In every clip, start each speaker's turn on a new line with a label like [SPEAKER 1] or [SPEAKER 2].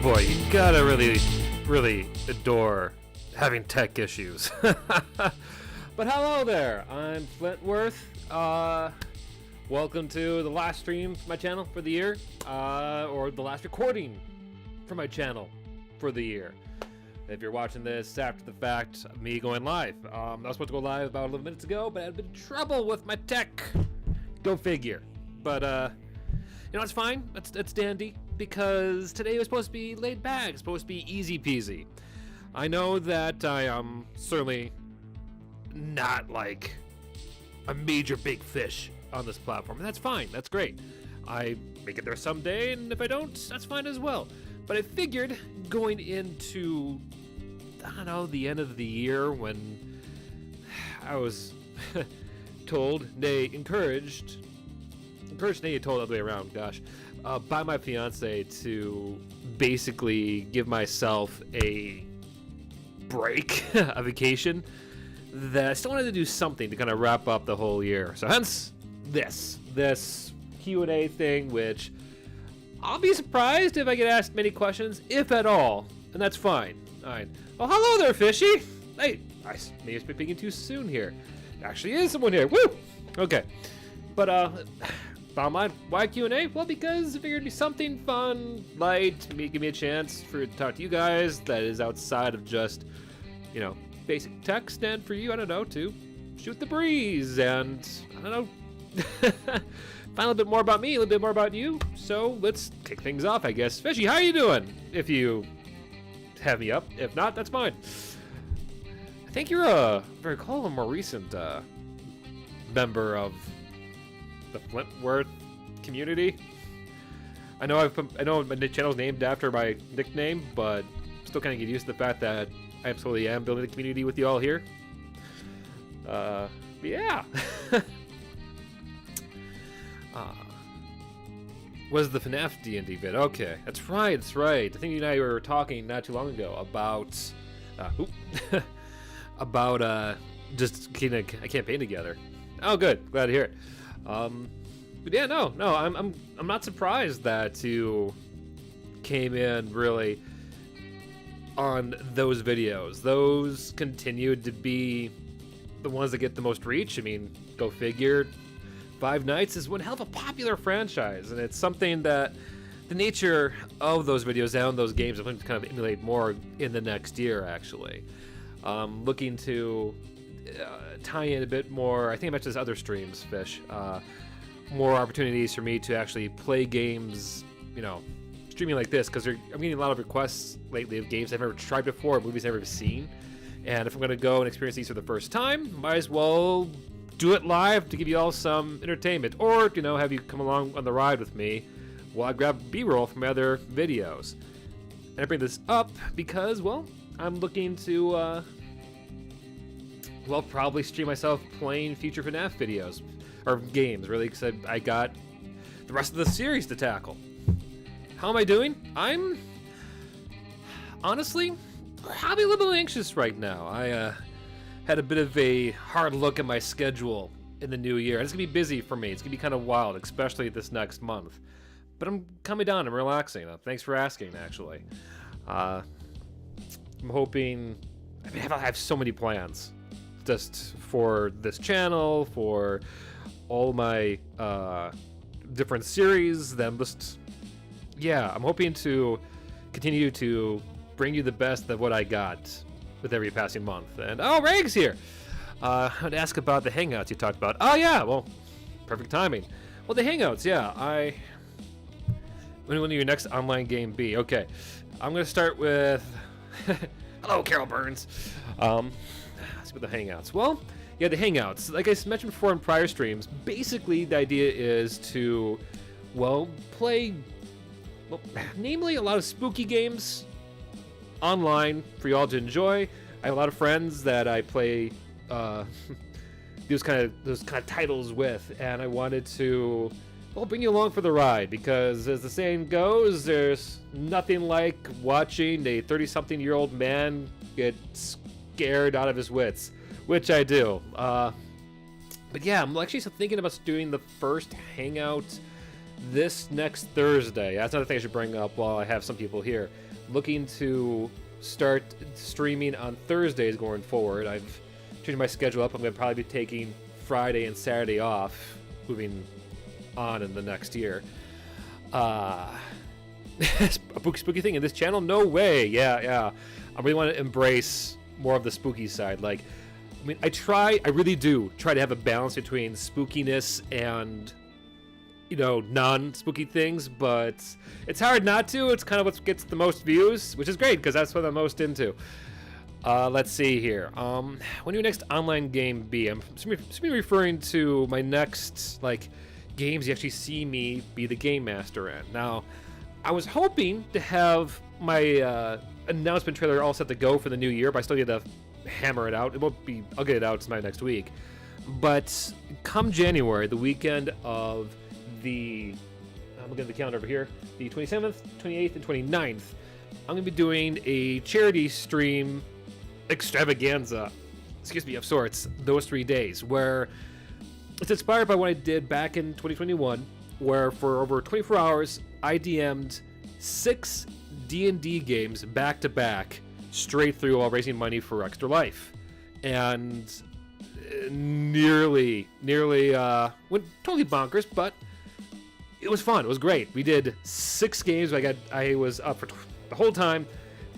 [SPEAKER 1] boy, you gotta really adore having tech issues. But hello there, I'm Flintworth. Welcome to the last stream for my channel for the year, or the last recording for my channel for the year. If you're watching this after the fact, me going live. I was supposed to go live about 11 minutes ago, but I had a bit of trouble with my tech. Go figure. But, you know, it's fine. It's dandy, because today was supposed to be laid back. It's supposed to be easy peasy. I know that I am certainly not like a major big fish on this platform, and that's fine. That's great. I may get there someday, and if I don't, that's fine as well. But I figured going into, I don't know, the end of the year when I was told, nay, encouraged, nay, told the other way around, gosh, by my fiance to basically give myself a break, a vacation, that I still wanted to do something to kind of wrap up the whole year. So hence this Q&A thing, which I'll be surprised if I get asked many questions, if at all, and that's fine. All right. Well, hello there, Fishy. Hey, I may have been speaking too soon here. There actually is someone here. Woo! Okay. But, bottom line, why Q&A? Well, because I figured it'd be something fun, light, give me a chance to talk to you guys that is outside of just, you know, basic text, and for you, I don't know, to shoot the breeze, and, I don't know, find a little bit more about me, a little bit more about you. So let's kick things off, I guess. Fishy, how you doing? If you have me up. If not, that's fine. I think you're if I recall, a more recent member of the Flintworth community. I know my channel's named after my nickname, but still kind of get used to the fact that I absolutely am building a community with you all here. Yeah. Was the FNAF D&D vid? Okay, that's right. I think you and I were talking not too long ago about about just getting a campaign together. Oh, good. Glad to hear it. But yeah, no, I'm not surprised that you came in really on those videos. Those continued to be the ones that get the most reach. I mean, go figure. Five Nights is one hell of a popular franchise, and it's something that the nature of those videos and those games I'm going to kind of emulate more in the next year, actually. Looking to tie in a bit more, I think I mentioned this other streams, Fish, more opportunities for me to actually play games, you know, streaming like this, because I'm getting a lot of requests lately of games I've never tried before, movies I've never seen, and if I'm going to go and experience these for the first time, might as well do it live to give you all some entertainment, or, you know, have you come along on the ride with me while I grab B-roll from my other videos. And I bring this up because, well, I'm looking to, well, probably stream myself playing future FNAF videos, or games, really, because I got the rest of the series to tackle. How am I doing? I'm honestly probably a little anxious right now. I had a bit of a hard look at my schedule in the new year. It's gonna be busy for me. It's gonna be kind of wild, especially this next month. But I'm coming down. I'm relaxing. Thanks for asking, actually. I'm hoping. I mean, I have so many plans, just for this channel, for all my different series. Then just, yeah, I'm hoping to continue to bring you the best of what I got with every passing month. And oh, Reg's here. I would ask about the Hangouts you talked about. Oh yeah, well, perfect timing. Well, the Hangouts, yeah. When will your next online game be? Okay, I'm gonna start with. Hello, Carol Burns. Let's see what the Hangouts. Well, yeah, the Hangouts. Like I mentioned before in prior streams, basically the idea is to, well, play, well, namely a lot of spooky games online for y'all to enjoy. I have a lot of friends that I play those kind of titles with, and I wanted to, well, bring you along for the ride, because as the saying goes, there's nothing like watching a 30-something-year-old man get scared out of his wits, which I do. But yeah, I'm actually thinking about doing the first Hangout this next Thursday. That's another thing I should bring up while I have some people here. looking to start streaming on Thursdays going forward. I've changed my schedule up. I'm going to probably be taking Friday and Saturday off, moving on in the next year. A spooky thing in this channel? No way. Yeah. I really want to embrace more of the spooky side. Like, I mean, I really do try to have a balance between spookiness and, you know, non-spooky things, but it's hard not to. It's kind of what gets the most views, which is great because that's what I'm most into. Let's see here. When will your next online game be? I'm referring to my next, like, games you actually see me be the game master in. Now, I was hoping to have my announcement trailer all set to go for the new year, but I still need to hammer it out. I'll get it out tonight next week. But come January, the weekend of I'm looking at the calendar over here, the 27th, 28th, and 29th, I'm going to be doing a charity stream extravaganza, of sorts, those 3 days, where it's inspired by what I did back in 2021, where for over 24 hours, I DM'd 6 D&D games back to back, straight through while raising money for Extra Life. And nearly went totally bonkers, but it was fun. It was great. We did 6 games. I was up for the whole time,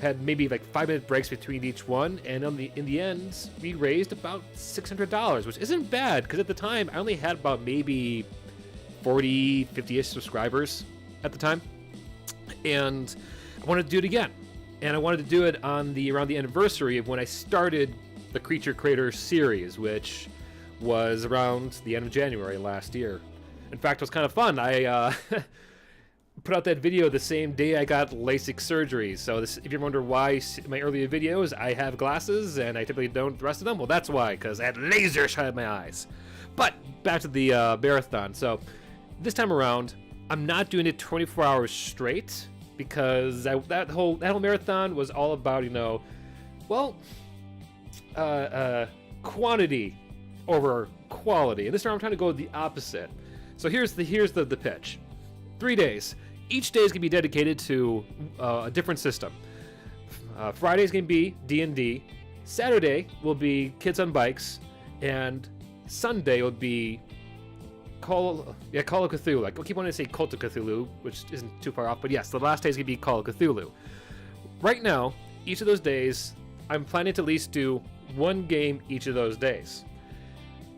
[SPEAKER 1] had maybe like 5-minute breaks between each one, and in the end, we raised about $600, which isn't bad, because at the time, I only had about maybe 40, 50-ish subscribers at the time, and I wanted to do it again. And I wanted to do it around the anniversary of when I started the Creature Creator series, which was around the end of January last year. In fact, it was kind of fun. I put out that video the same day I got LASIK surgery. So if you wonder why my earlier videos, I have glasses and I typically don't the rest of them, well, that's why, because I had laser shine in my eyes. But back to the marathon. So this time around, I'm not doing it 24 hours straight, because that whole marathon was all about, you know, well, quantity over quality. And this time I'm trying to go the opposite. So here's the pitch. 3 days. Each day is going to be dedicated to a different system. Friday's going to be D&D. Saturday will be Kids on Bikes. And Sunday will be Call of Cthulhu. I keep wanting to say Cult of Cthulhu, which isn't too far off. But yes, the last day is going to be Call of Cthulhu. Right now, each of those days, I'm planning to at least do 1 game each of those days.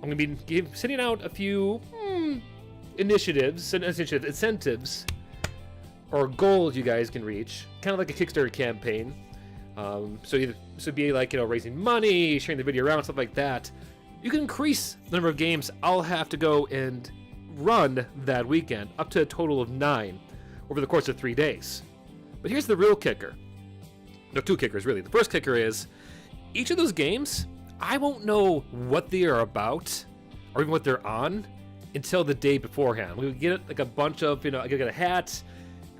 [SPEAKER 1] I'm going to be sending out a few incentives, or goals you guys can reach, kind of like a Kickstarter campaign. So it'd be like, you know, raising money, sharing the video around, stuff like that. You can increase the number of games I'll have to go and run that weekend, up to a total of 9 over the course of 3 days. But here's the real kicker. No, 2 kickers, really. The first kicker is, each of those games, I won't know what they are about, or even what they're on, until the day beforehand. We get like a bunch of, you know, I get a hat,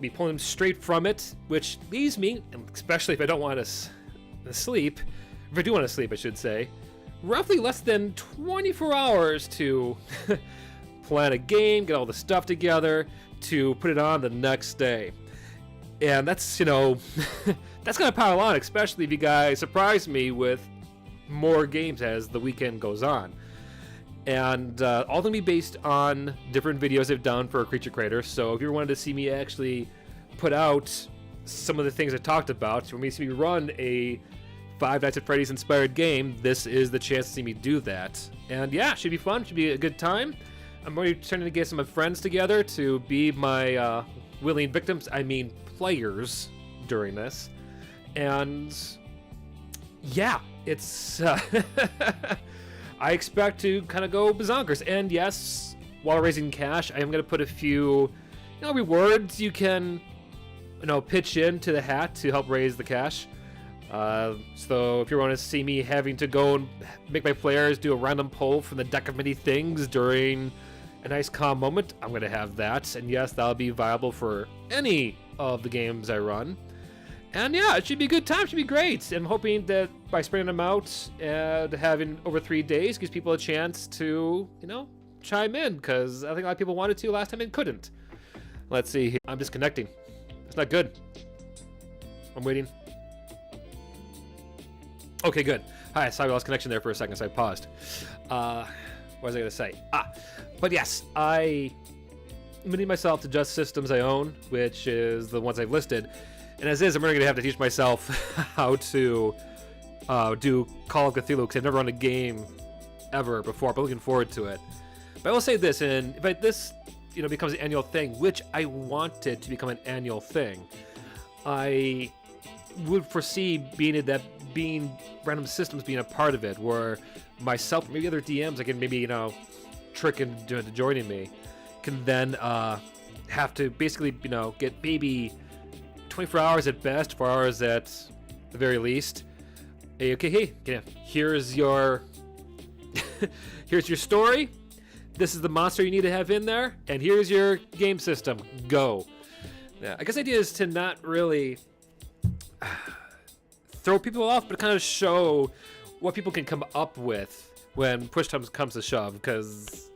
[SPEAKER 1] be pulling them straight from it, which leaves me, especially if I don't want to sleep, if I do want to sleep, I should say, roughly less than 24 hours to plan a game, get all the stuff together, to put it on the next day. And that's, you know, that's going to pile on, especially if you guys surprise me with more games as the weekend goes on. And all going to be based on different videos I've done for Creature Creator. So if you wanted to see me actually put out some of the things I talked about, for me to see me run a Five Nights at Freddy's inspired game, this is the chance to see me do that. And yeah, should be fun, should be a good time. I'm already trying to get some of my friends together to be my willing victims, I mean players, during this. And yeah, it's I expect to kind of go bazonkers. And yes, while raising cash, I am going to put a few, you know, rewards you can, you know, pitch into the hat to help raise the cash. So if you want to see me having to go and make my players do a random poll from the deck of many things during a nice calm moment, I'm going to have that. And yes, that'll be viable for any of the games I run. And yeah, it should be a good time, it should be great. I'm hoping that by spreading them out and having over 3 days gives people a chance to, you know, chime in, because I think a lot of people wanted to last time and couldn't. Let's see here. I'm disconnecting. It's not good. I'm waiting. Okay, good. Hi, sorry, I lost connection there for a second, so I paused. What was I going to say? But yes, I limited myself to just systems I own, which is the ones I've listed. And as is, I'm really going to have to teach myself how to do Call of Cthulhu, because I've never run a game ever before, but looking forward to it. But I will say this, and if this becomes an annual thing, which I want it to become an annual thing, I would foresee being random systems being a part of it, where myself, maybe other DMs I can maybe trick into joining me, can then have to basically get maybe 24 hours at best, 4 hours at the very least. Hey, okay, hey, here's your here's your story. This is the monster you need to have in there, and here's your game system. Go. Yeah, I guess the idea is to not really throw people off, but kind of show what people can come up with when push comes to shove, because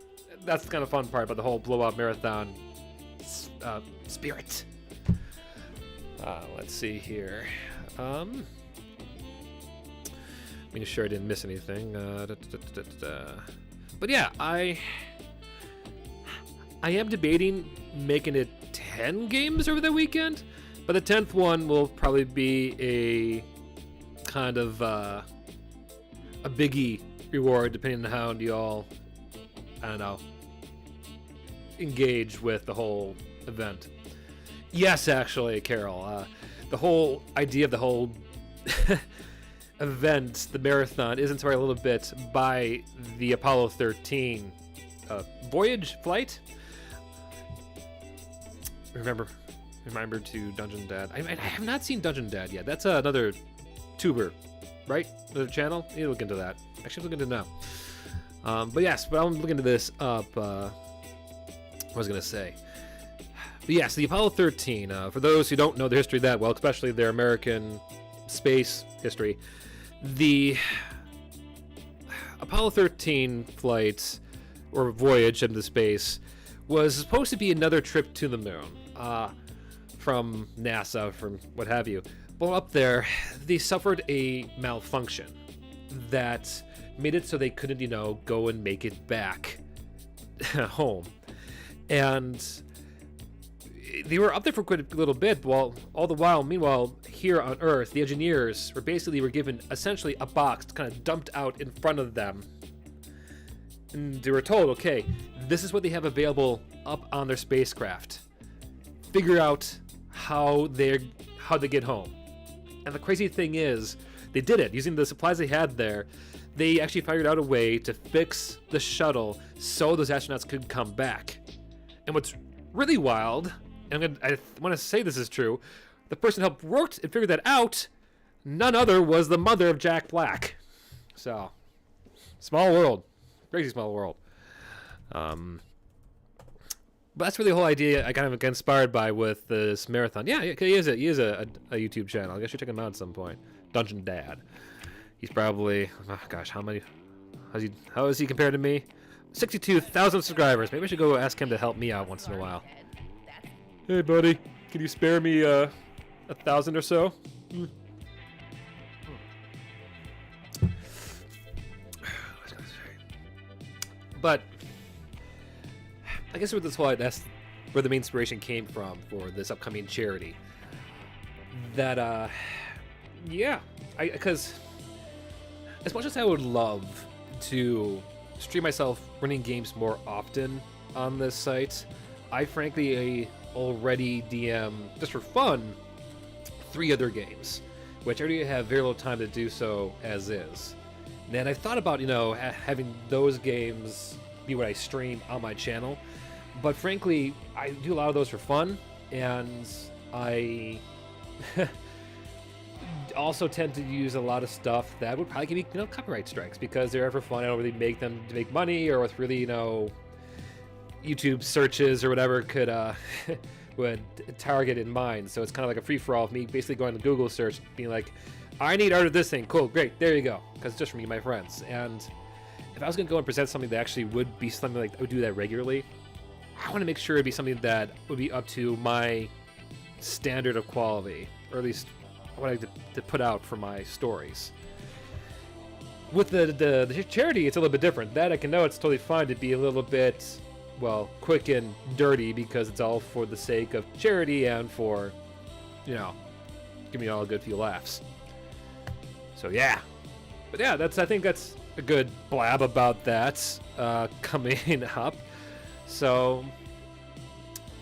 [SPEAKER 1] that's the kind of fun part about the whole blowout marathon spirit. Let's see here. Making sure I didn't miss anything. But yeah, I am debating making it 10 games over the weekend, but the 10th one will probably be a kind of a biggie reward, depending on how y'all, I don't know, engage with the whole event. Yes, actually, Carol, the whole idea of the whole event, the marathon, is inspired a little bit by the Apollo 13 flight. Remember to Dungeon Dad. I have not seen Dungeon Dad yet. That's another tuber, right? Another channel. I need to look into that. Actually, looking into now. But I'm looking into this up. What was I gonna say? But yes, the Apollo 13. For those who don't know the history that well, especially their American space history, the Apollo 13 flight or voyage into space was supposed to be another trip to the moon from NASA, from what have you. Well, up there, they suffered a malfunction that made it so they couldn't, go and make it back home. And they were up there for quite a little bit, meanwhile, here on Earth, the engineers were given essentially a box kind of dumped out in front of them. And they were told, okay, this is what they have available up on their spacecraft. Figure out how they get home. And the crazy thing is, they did it using the supplies they had there. They actually figured out a way to fix the shuttle so those astronauts could come back. And what's really wild, and I want to say this is true, the person who helped work and figured that out, none other was the mother of Jack Black. So, small world. Crazy small world. But that's really the whole idea I kind of got inspired by with this marathon. Yeah, he is a YouTube channel. I guess you check him out at some point. Dungeon Dad. He's probably, how is he compared to me? 62,000 subscribers. Maybe I should go ask him to help me out once in a while. Hey, buddy, can you spare me 1,000 or so? But I guess with this whole, that's where the main inspiration came from for this upcoming charity. That, because as much as I would love to stream myself running games more often on this site, I frankly already DM, just for fun, 3 other games, which I already have very little time to do so as is. And I've thought about, having those games be what I stream on my channel, but frankly, I do a lot of those for fun, and I also tend to use a lot of stuff that would probably give me, copyright strikes, because they're for fun. I don't really make them to make money, or with really, YouTube searches or whatever could would target in mind. So it's kind of like a free-for-all of me basically going to Google search, being like, I need art of this thing. Cool, great, there you go. Because it's just for me and my friends. And if I was going to go and present something that actually would be something like I would do that regularly, I want to make sure it'd be something that would be up to my standard of quality, or at least what I like to put out for my stories. With the charity, it's a little bit different. That I can know it's totally fine to be a little bit, well, quick and dirty because it's all for the sake of charity and for, you know, giving you all a good few laughs. So yeah, but yeah, I think that's a good blab about that coming up. So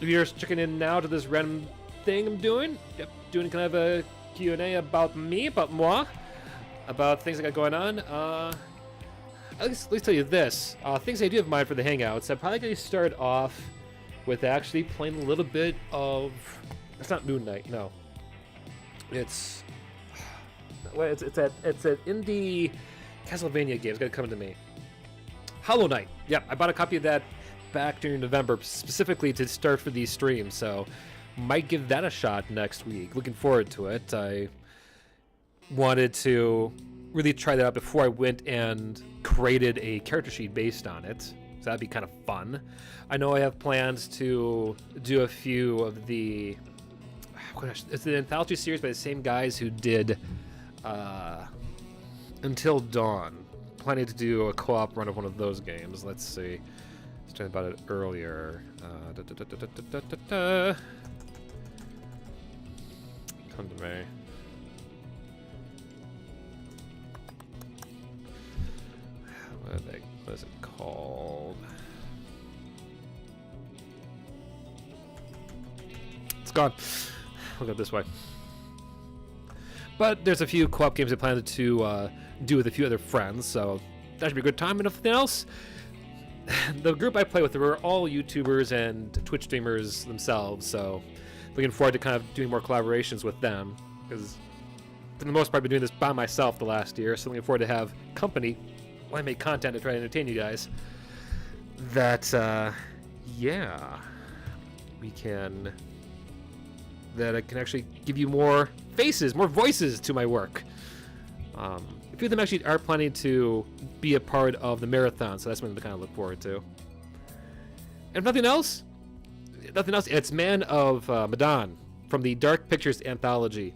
[SPEAKER 1] if you're just checking in now to this random thing I'm doing, yep, doing kind of a Q&A about me, about moi. About things I got going on. At least tell you this. Things I do have in mind for the Hangouts. I'm probably going to start off with actually playing a little bit of... It's not Moon Knight, no. It's an indie Castlevania game. It's going to come to me. Hollow Knight. Yep, I bought a copy of that back during November, specifically to start for these streams, so might give that a shot next week. Looking forward to it. I wanted to really try that out before I went and created a character sheet based on it. So that'd be kind of fun. I know I have plans to do a few of the... It's an anthology series by the same guys who did Until Dawn. Planning to do a co-op run of one of those games. Let's see. I was talking about it earlier. Come to me. What is it called? It's gone. We'll go this way. But there's a few co-op games I plan to do with a few other friends, so that should be a good time. And if nothing else, the group I play with are all YouTubers and Twitch streamers themselves, so looking forward to kind of doing more collaborations with them, because for the most part I've been doing this by myself the last year, so looking forward to have company when I make content to try to entertain you guys. That, yeah, that I can actually give you more faces, more voices to my work. A few of them actually are planning to be a part of the marathon, so that's something to kind of look forward to. And if nothing else, it's Man of Medan from the Dark Pictures anthology.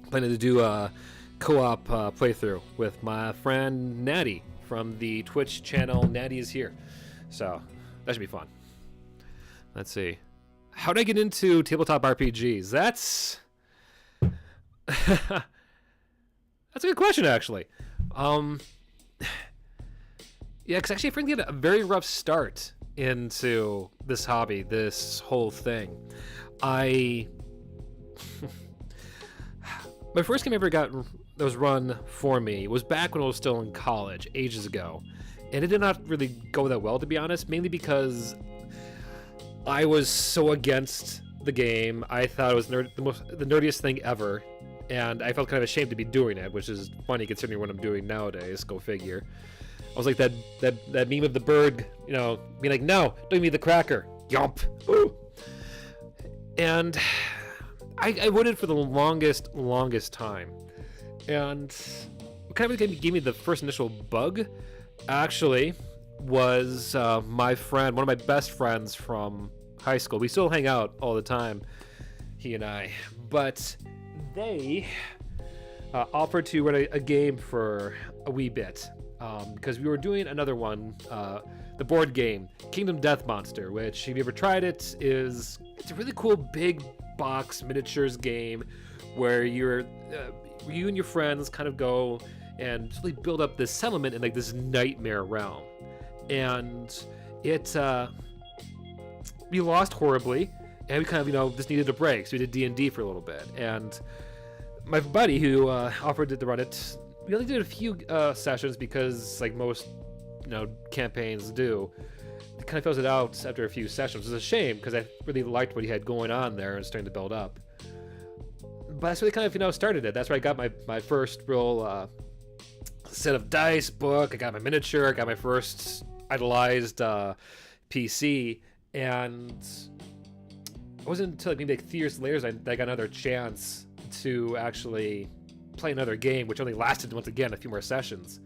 [SPEAKER 1] Planning to do a co-op playthrough with my friend Natty from the Twitch channel Natty is Here. So that should be fun. Let's see. How did I get into tabletop RPGs? That's a good question, actually. Yeah, because actually I freaking had a very rough start into this hobby, this whole thing. My first game I ever got that was run for me was back when I was still in college, ages ago. And it did not really go that well, to be honest, mainly because I was so against the game. I thought it was the nerdiest thing ever, and I felt kind of ashamed to be doing it, which is funny considering what I'm doing nowadays, go figure. I was like that meme of the bird, you know, being like, no, don't give me the cracker. Yomp. Ooh. And I waited for the longest time. And what kind of gave me the first initial bug, actually, was my friend, one of my best friends from high school. We still hang out all the time, he and I. But they offered to run a game for a wee bit. Because we were doing another one, the board game, Kingdom Death Monster, which, if you ever tried it, it's a really cool big box miniatures game where you and your friends kind of go and really build up this settlement in like this nightmare realm. And we lost horribly, and we kind of, just needed a break, so we did D&D for a little bit. And my buddy who offered to run it, we only did a few sessions because, like most, campaigns do, it kind of fills it out after a few sessions. It's a shame because I really liked what he had going on there and starting to build up. But that's really kind of, started it. That's where I got my first real set of dice, book. I got my miniature. I got my first idolized PC. And it wasn't until maybe like 3 years later that I got another chance to actually play another game, which only lasted, once again, a few more sessions.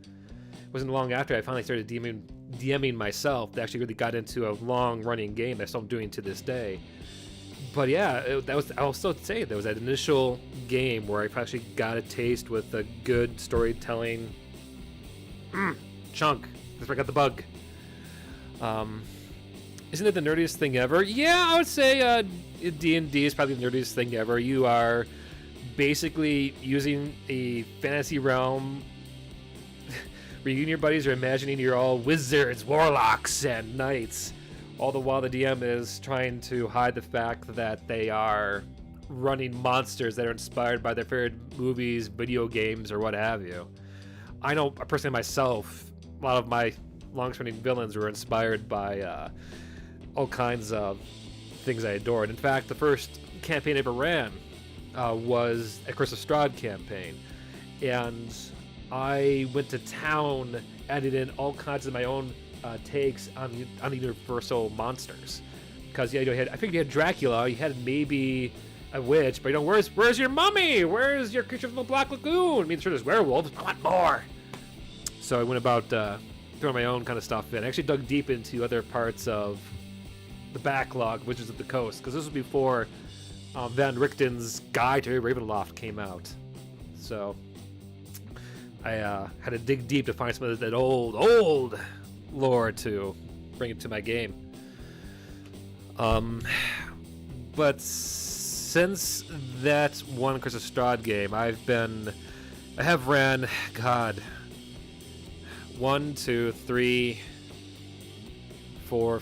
[SPEAKER 1] It wasn't long after I finally started DMing myself that actually really got into a long-running game that I still am doing to this day. But yeah, I'll still say there was that initial game where I actually got a taste with a good storytelling chunk. That's where I got the bug. Isn't it the nerdiest thing ever? Yeah, I would say D&D is probably the nerdiest thing ever. You are basically using a fantasy realm where you and your buddies are imagining you're all wizards, warlocks, and knights. All the while the DM is trying to hide the fact that they are running monsters that are inspired by their favorite movies, video games, or what have you. I know personally myself, a lot of my long-running villains were inspired by all kinds of things I adored. In fact, the first campaign I ever ran was a Curse of Strahd campaign, and I went to town, added in all kinds of my own takes on the universal monsters. Because I figured you had Dracula, you had maybe a witch, but where's your mummy? Where's your creature from the Black Lagoon? I mean, sure, there's werewolves. I want more. So I went about throwing my own kind of stuff in. I actually dug deep into other parts of the backlog, Wizards of the Coast, because this was before Van Richten's Guide to Ravenloft came out. So I had to dig deep to find some of that old lore to bring it to my game. But since that one Curse of Strahd game, I have ran, God, 1, 2, 3, 4,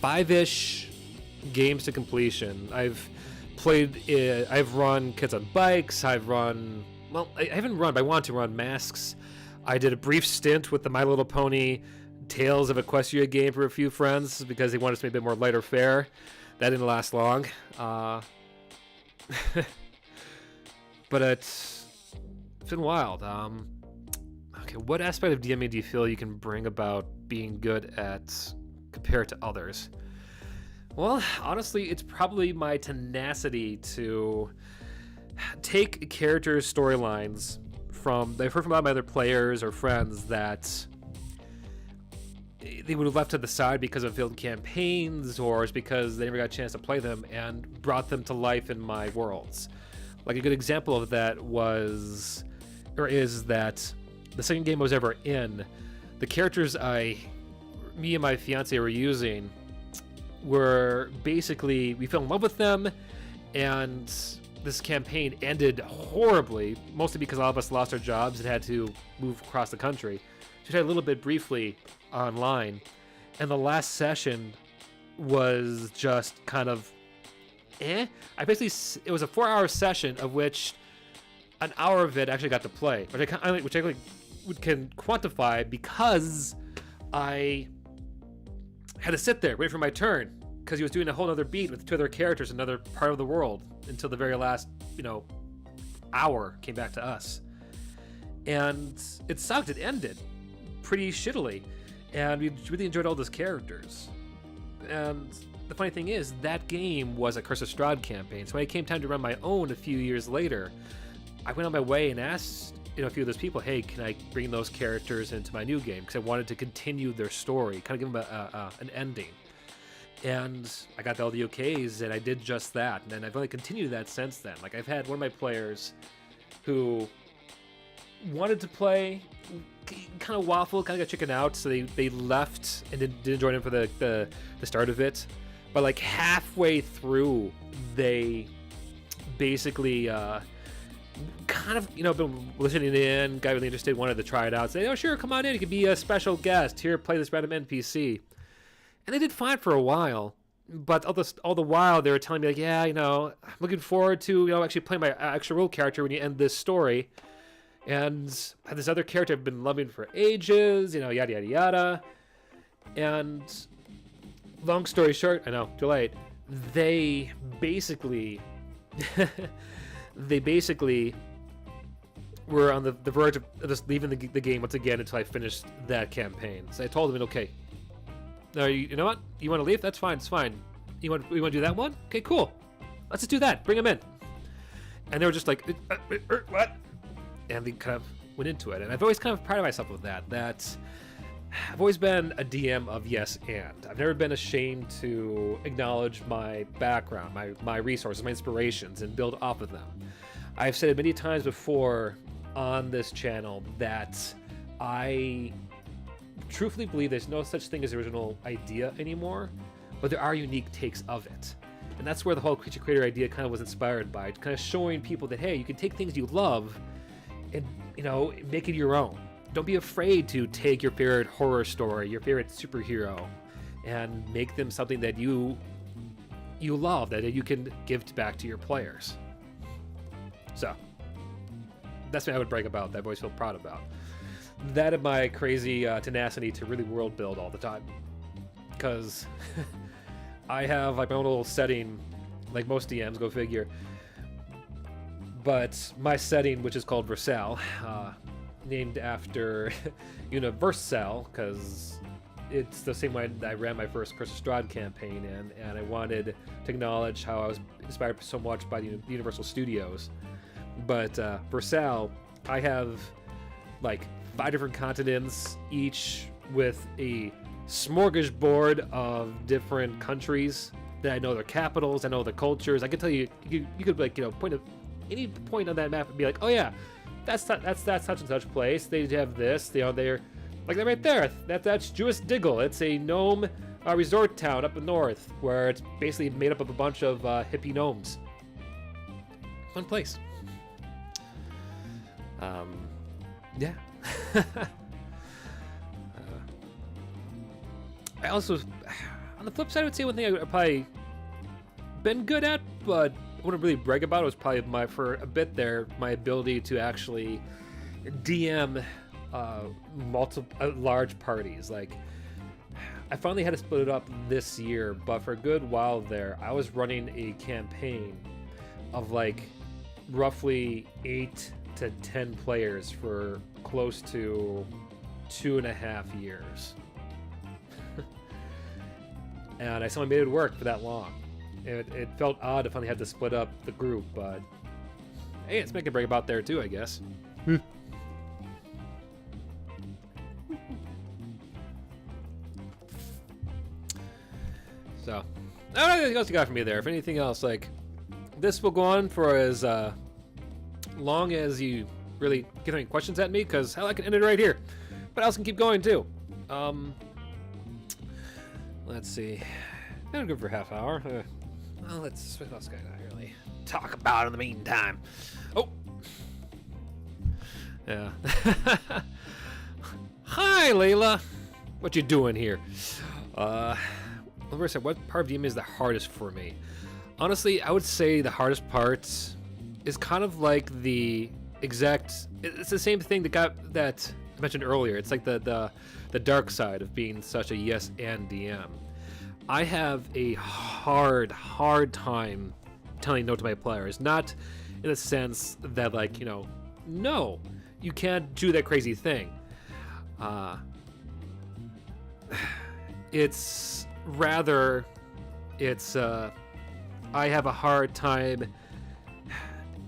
[SPEAKER 1] 5-ish games to completion. I've run Kids on Bikes. I haven't run, but I want to run Masks. I did a brief stint with the My Little Pony Tales of Equestria game for a few friends because they wanted to make it a bit more lighter fare. That didn't last long. But it's been wild. Okay, what aspect of DMing do you feel you can bring about being good at compared to others? Well, honestly, it's probably my tenacity to take characters' storylines I've heard from a lot of my other players or friends that they would have left to the side because of failed campaigns, or it's because they never got a chance to play them, and brought them to life in my worlds. Like a good example of that is that the second game I was ever in, the characters me and my fiance were using were basically, we fell in love with them, and this campaign ended horribly, mostly because a lot of us lost our jobs and had to move across the country. So we had a little bit briefly online, and the last session was just kind of it was a 4-hour session, of which an hour of it actually got to play, which I can quantify because I had to sit there waiting for my turn, because he was doing a whole other beat with 2 other characters in another part of the world until the very last, hour came back to us. And it sucked. It ended pretty shittily. And we really enjoyed all those characters. And the funny thing is, that game was a Curse of Strahd campaign. So when it came time to run my own a few years later, I went on my way and asked a few of those people, hey, can I bring those characters into my new game? Because I wanted to continue their story, kind of give them an ending. And I got all the okays, and I did just that. And I've only continued that since then. Like, I've had one of my players who wanted to play, kind of waffled, kind of got chickened out, so they left and didn't join in for the start of it. But like halfway through, they basically kind of been listening in, got really interested, wanted to try it out, say, oh sure, come on in, you can be a special guest here, play this random NPC. And they did fine for a while, but all the while they were telling me, like, yeah, I'm looking forward to actually playing my actual role character when you end this story. And I have this other character I've been loving for ages, yada yada yada. And long story short, I know, too late. They basically were on the verge of just leaving the game once again until I finished that campaign. So I told them, okay, no, you know what? You want to leave? That's fine. It's fine. You want to do that one? Okay, cool. Let's just do that. Bring them in. And they were just like, what? And they kind of went into it. And I've always kind of prided myself with that I've always been a DM of yes and. I've never been ashamed to acknowledge my background, my resources, my inspirations, and build off of them. I've said it many times before on this channel that I truthfully believe there's no such thing as original idea anymore, but there are unique takes of it. And that's where the whole creature creator idea kind of was inspired by, kind of showing people that, hey, you can take things you love and, you know, make it your own. Don't be afraid to take your favorite horror story, your favorite superhero, and make them something that you love, that you can give back to your players. So, that's what I would brag about, that I've always felt proud about. That and my crazy tenacity to really world build all the time. Because I have like my own little setting, like most DMs, go figure. But my setting, which is called Versailles, named after Universal, because it's the same way I ran my first Curse of Strahd campaign in, and I wanted to acknowledge how I was inspired so much by the Universal Studios. But Versailles, I have like 5 different continents, each with a smorgasbord of different countries that I know their capitals, I know their cultures. I can tell you, you could like, point at any point on that map and be like, oh yeah, that's such and such place. They have this, they're like that right there. That's Jewish Diggle. It's a gnome resort town up in north where it's basically made up of a bunch of hippie gnomes. Fun place. Yeah. I also, on the flip side, I would say one thing I've probably been good at, but I wouldn't really brag about it, was probably for a bit there, my ability to actually DM large parties. Like, I finally had to split it up this year, but for a good while there, I was running a campaign of like roughly 8 to 10 players for close to 2.5 years. And I somehow made it work for that long. It felt odd to finally have to split up the group, but hey, it's making a break about there too, I guess. So, I don't know anything else you got for me there. If anything else, like, this will go on for as long as you really get any questions at me, because hell, I can end it right here. But I also can keep going too. Let's see. I'm good for a half hour. Well, what else can I really talk about in the meantime? Oh! Yeah. Hi, Layla! What you doing here? First, what part of DM is the hardest for me? Honestly, I would say the hardest part is kind of like the exact... It's the same thing that I mentioned earlier. It's like the dark side of being such a yes and DM. I have a hard time telling no to my players. Not in a sense that, like, no, you can't do that crazy thing. It's rather, I have a hard time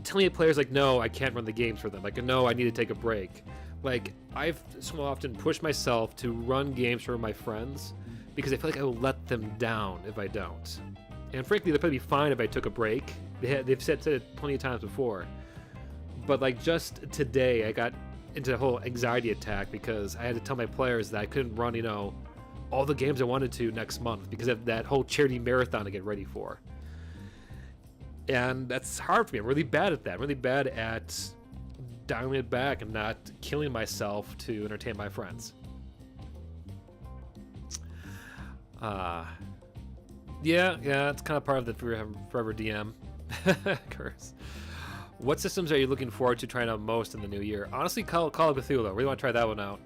[SPEAKER 1] telling players, like, no, I can't run the games for them. Like, no, I need to take a break. Like, I've so often pushed myself to run games for my friends because I feel like I will let them down if I don't. And frankly, they'd probably be fine if I took a break. They've said it plenty of times before. But like just today, I got into a whole anxiety attack because I had to tell my players that I couldn't run, all the games I wanted to next month because of that whole charity marathon to get ready for. And that's hard for me. I'm really bad at that. I'm really bad at dialing it back and not killing myself to entertain my friends. Yeah, it's kind of part of the Forever DM curse. What systems are you looking forward to trying out most in the new year? Honestly, Call of Cthulhu. I really want to try that one out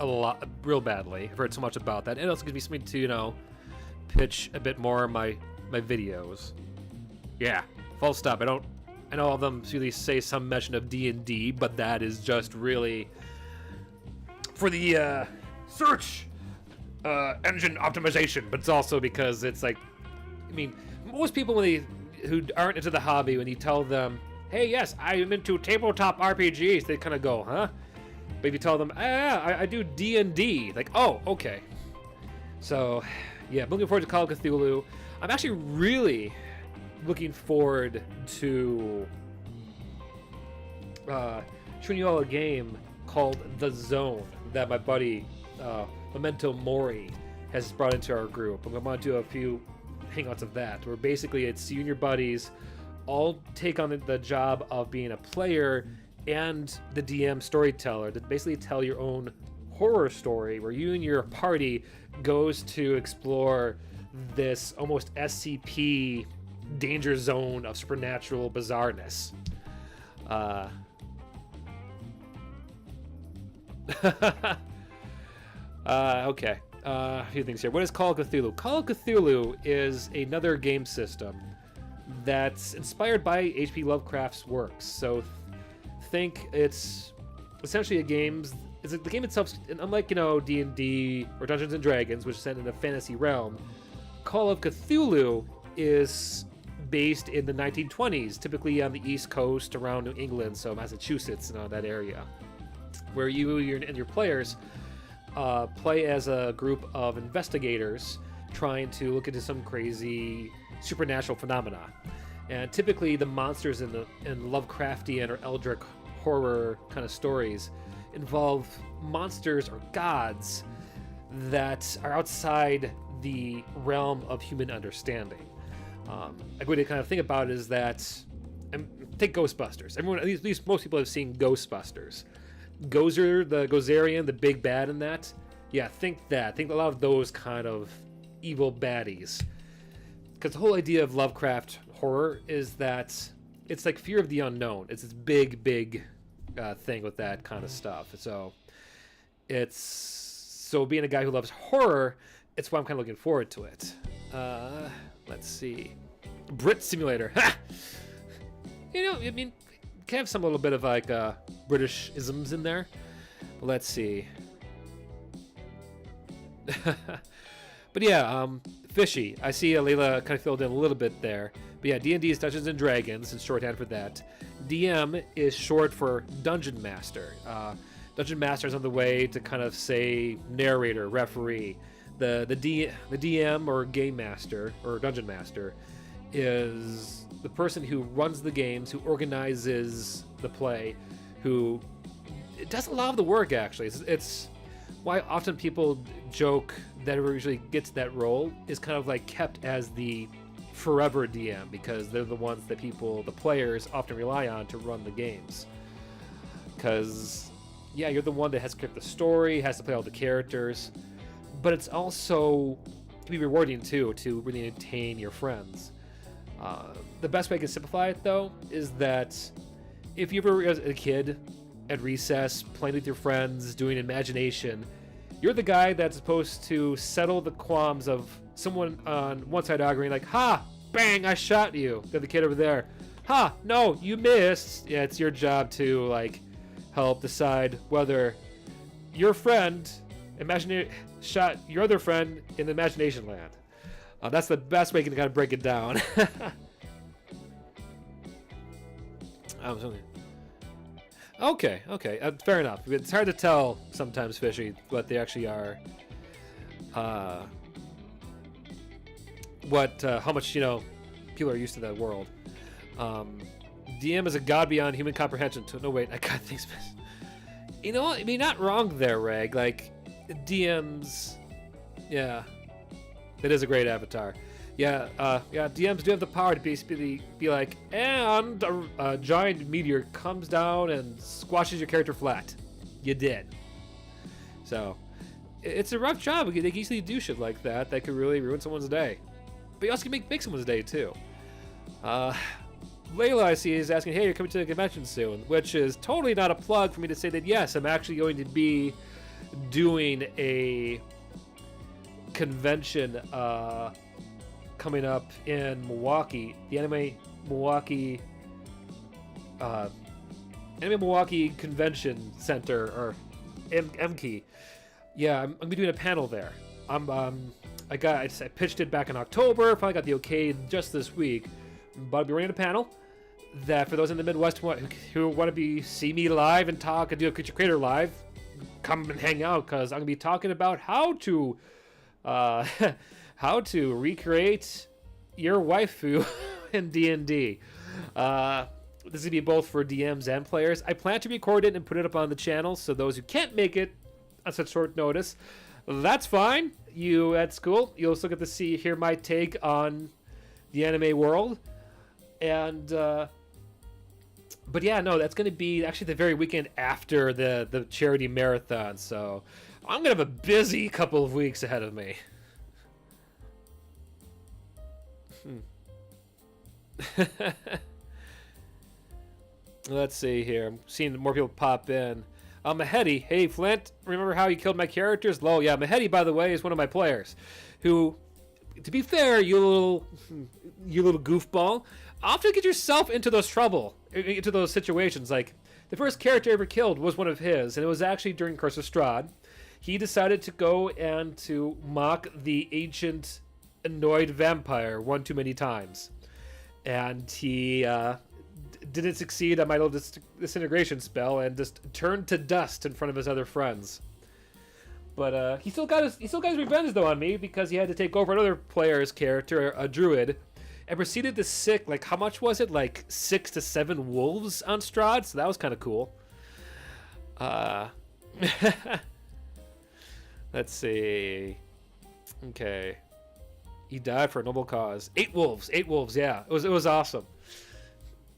[SPEAKER 1] a lot, real badly. I've heard so much about that. And it also gives me something to, pitch a bit more of my videos. Yeah, full stop. I know all of them really say some mention of D&D, but that is just really for the search engine optimization. But it's also because it's like, most people who aren't into the hobby, when you tell them, hey, yes, I'm into tabletop RPGs, they kind of go, huh? But if you tell them, I do D&D, like, oh, okay. So, yeah, I'm looking forward to Call of Cthulhu. I'm actually really looking forward to showing you all a game called The Zone that my buddy Memento Mori has brought into our group. I'm going to do a few hangouts of that, where basically it's you and your buddies all take on the job of being a player and the DM storyteller to basically tell your own horror story, where you and your party goes to explore this almost SCP danger zone of supernatural bizarreness. Okay. A few things here. What is Call of Cthulhu? Call of Cthulhu is another game system that's inspired by H.P. Lovecraft's works. So think it's essentially a game. The game itself, unlike D&D or Dungeons and Dragons, which is set in a fantasy realm, Call of Cthulhu is based in the 1920s, typically on the East Coast around New England, so Massachusetts and all that area, where you and your players play as a group of investigators trying to look into some crazy supernatural phenomena. And typically the monsters in Lovecraftian or Eldritch horror kind of stories involve monsters or gods that are outside the realm of human understanding. A way to kind of think about it is that, take Ghostbusters. Everyone, at least most people have seen Ghostbusters. Gozer, the Gozerian, the big bad in that. Yeah, think that. Think a lot of those kind of evil baddies. Because the whole idea of Lovecraft horror is that it's like fear of the unknown. It's this big thing with that kind of stuff. So being a guy who loves horror, it's why I'm kind of looking forward to it. Let's see. Brit Simulator. Ha! Can have some little bit of like British isms in there. Let's see. But yeah, fishy. I see Layla kind of filled in a little bit there. But yeah, D&D is Dungeons and Dragons, it's shorthand for that. DM is short for Dungeon Master. Dungeon Master is on the way to kind of say narrator, referee. The DM or Game Master or Dungeon Master is the person who runs the games, who organizes the play, who does a lot of the work, actually. It's why often people joke that whoever usually gets that role is kind of like kept as the forever DM, because they're the ones that the players often rely on to run the games. Because, yeah, you're the one that has to create the story, has to play all the characters, but it's also can be rewarding too to really entertain your friends. The best way I can simplify it, though, is that if you ever, as a kid, at recess, playing with your friends, doing imagination, you're the guy that's supposed to settle the qualms of someone on one side arguing like, ha, bang, I shot you. The other kid over there, ha, no, you missed. Yeah, it's your job to like help decide whether your friend shot your other friend in imagination land. That's the best way you can kind of break it down. Okay. Fair enough. It's hard to tell sometimes, Fishy, what they actually are. How much, people are used to that world. DM is a god beyond human comprehension. No, wait, I got things. Not wrong there, Reg. Like, DMs, yeah. That is a great avatar. Yeah, DMs do have the power to basically be like, and a giant meteor comes down and squashes your character flat. You did. So, it's a rough job. They can easily do shit like that could really ruin someone's day. But you also can make someone's day, too. Layla, I see, is asking, hey, you're coming to the convention soon, which is totally not a plug for me to say that, yes, I'm actually going to be doing a convention coming up in Milwaukee, the Anime Milwaukee Convention Center, or MKey. Yeah, I'm gonna be doing a panel there. I pitched it back in October. Finally got the okay just this week. But I'll be running a panel that for those in the Midwest who want to see me live and talk and do a Creature Creator live, come and hang out, because I'm gonna be talking about how to how to recreate your waifu in D&D. This is gonna be both for DMs and players. I plan to record it and put it up on the channel, so those who can't make it on such short notice, that's fine. You at school, you'll still get to hear my take on the anime world. And but yeah, no, that's gonna be actually the very weekend after the charity marathon, so I'm gonna have a busy couple of weeks ahead of me. Let's see here. I'm seeing more people pop in. Mahedi, hey Flint, remember how you killed my characters? Lol, yeah, Mahedi, by the way, is one of my players. Who, to be fair, you little goofball, often get yourself into those situations. Like, the first character I ever killed was one of his, and it was actually during Curse of Strahd. He decided to go and to mock the ancient annoyed vampire one too many times. And he didn't succeed on my little disintegration spell and just turned to dust in front of his other friends. But he still got his revenge though on me, because he had to take over another player's character, a druid, and proceeded to sick, like, how much was it? Like 6 to 7 wolves on Strahd, so that was kind of cool. Let's see. Okay. He died for a noble cause. 8 wolves, yeah. It was awesome.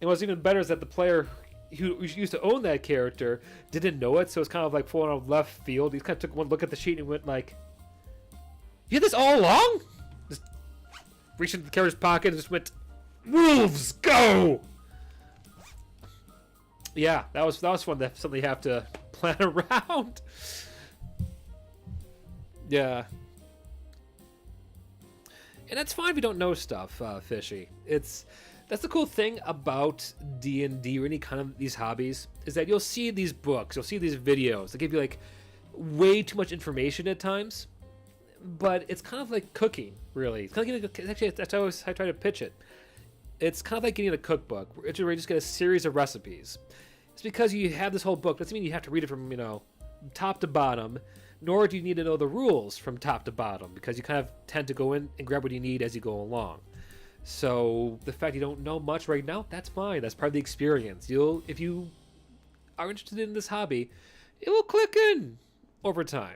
[SPEAKER 1] And what's even better is that the player who used to own that character didn't know it, so it's kind of like falling out of left field. He kind of took one look at the sheet and went like, "You had this all along?" Just reached into the character's pocket and just went, "Wolves, go!" Yeah, that was fun to suddenly have to plan around. Yeah. And that's fine if you don't know stuff, Fishy. That's the cool thing about D&D or any kind of these hobbies, is that you'll see these books, you'll see these videos that give you like way too much information at times, but it's kind of like cooking, really. It's kind of like actually, that's how I try to pitch it. It's kind of like getting a cookbook where you just get a series of recipes. It's because you have this whole book. Doesn't mean you have to read it from top to bottom, nor do you need to know the rules from top to bottom, because you kind of tend to go in and grab what you need as you go along. So the fact you don't know much right now, that's fine. That's part of the experience. If you are interested in this hobby, it will click in over time.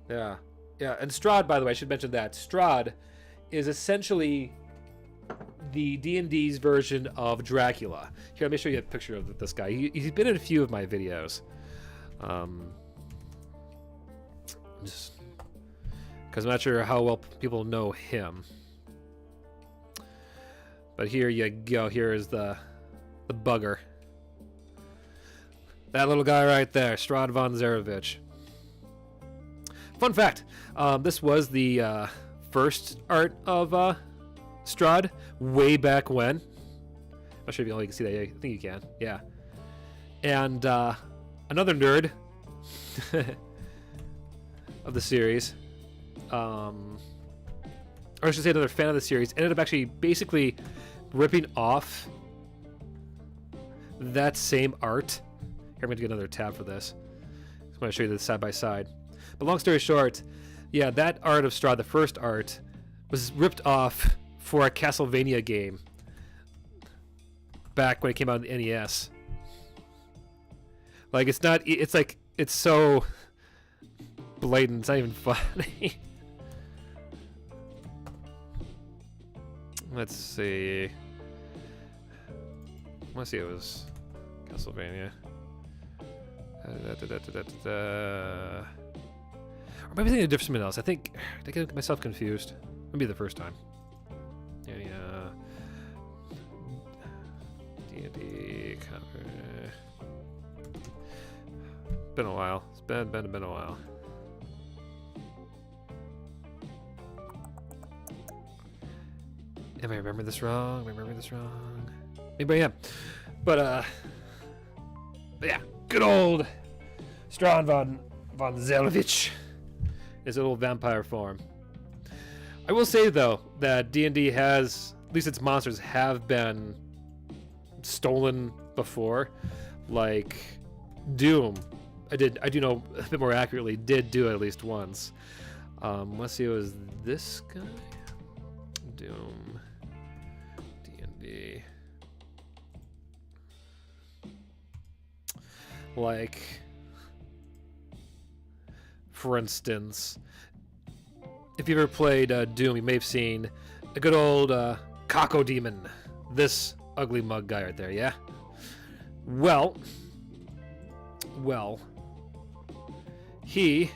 [SPEAKER 1] Yeah. And Strahd, by the way, I should mention that. Strahd is essentially the D&D's version of Dracula. Here, let me show you a picture of this guy. He's been in a few of my videos. Just because I'm not sure how well people know him. But here you go. Here is the bugger. That little guy right there, Strahd von Zarevich. Fun fact, this was the first art of Strahd way back when. I'm not sure if you can see that. I think you can. Yeah. And another nerd of the series, or I should say another fan of the series, ended up actually basically ripping off that same art. Here, I'm going to get another tab for this. I just want to show you this side by side. But long story short, yeah, that art of Strahd, the first art, was ripped off for a Castlevania game back when it came out on the NES. Like, it's so blatant, it's not even funny. Let's see. I want to see it was Castlevania. Or maybe I'm thinking of something else. I think I get myself confused. Maybe the first time. Yeah. D&D cover. Been a while. It's been a while. Am I remembering this wrong? Maybe I am. But yeah, good old Strahd von Zarevich is a little vampire form. I will say though that D&D has, at least its monsters have been stolen before, like Doom. I do know a bit more accurately, did do it at least once. Let's see, it was this guy? Doom. D&D. Like, for instance, if you ever played Doom, you may have seen a good old Kako Demon. This ugly mug guy right there, yeah? Well, he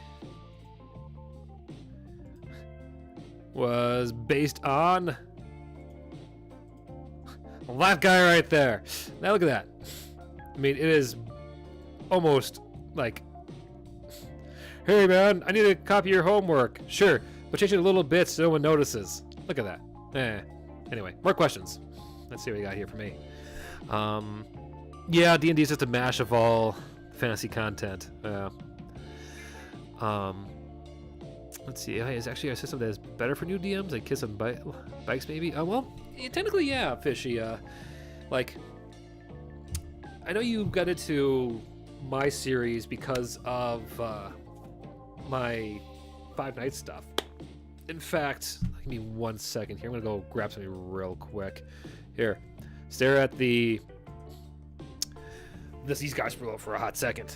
[SPEAKER 1] was based on that guy right there. Now look at that. I mean, it is almost like, hey man, I need to copy your homework. Sure, but change it a little bit so no one notices. Look at that. Anyway, more questions. Let's see what you got here for me. Yeah, D&D is just a mash of all fantasy content. Let's see. Is actually a system that is better for new DMs, like Kiss on Bikes, maybe? Well, technically, yeah, Fishy. Like, I know you got into my series because of my Five Nights stuff. In fact, give me 1 second here. I'm gonna go grab something real quick. Here, stare at these guys for a hot second.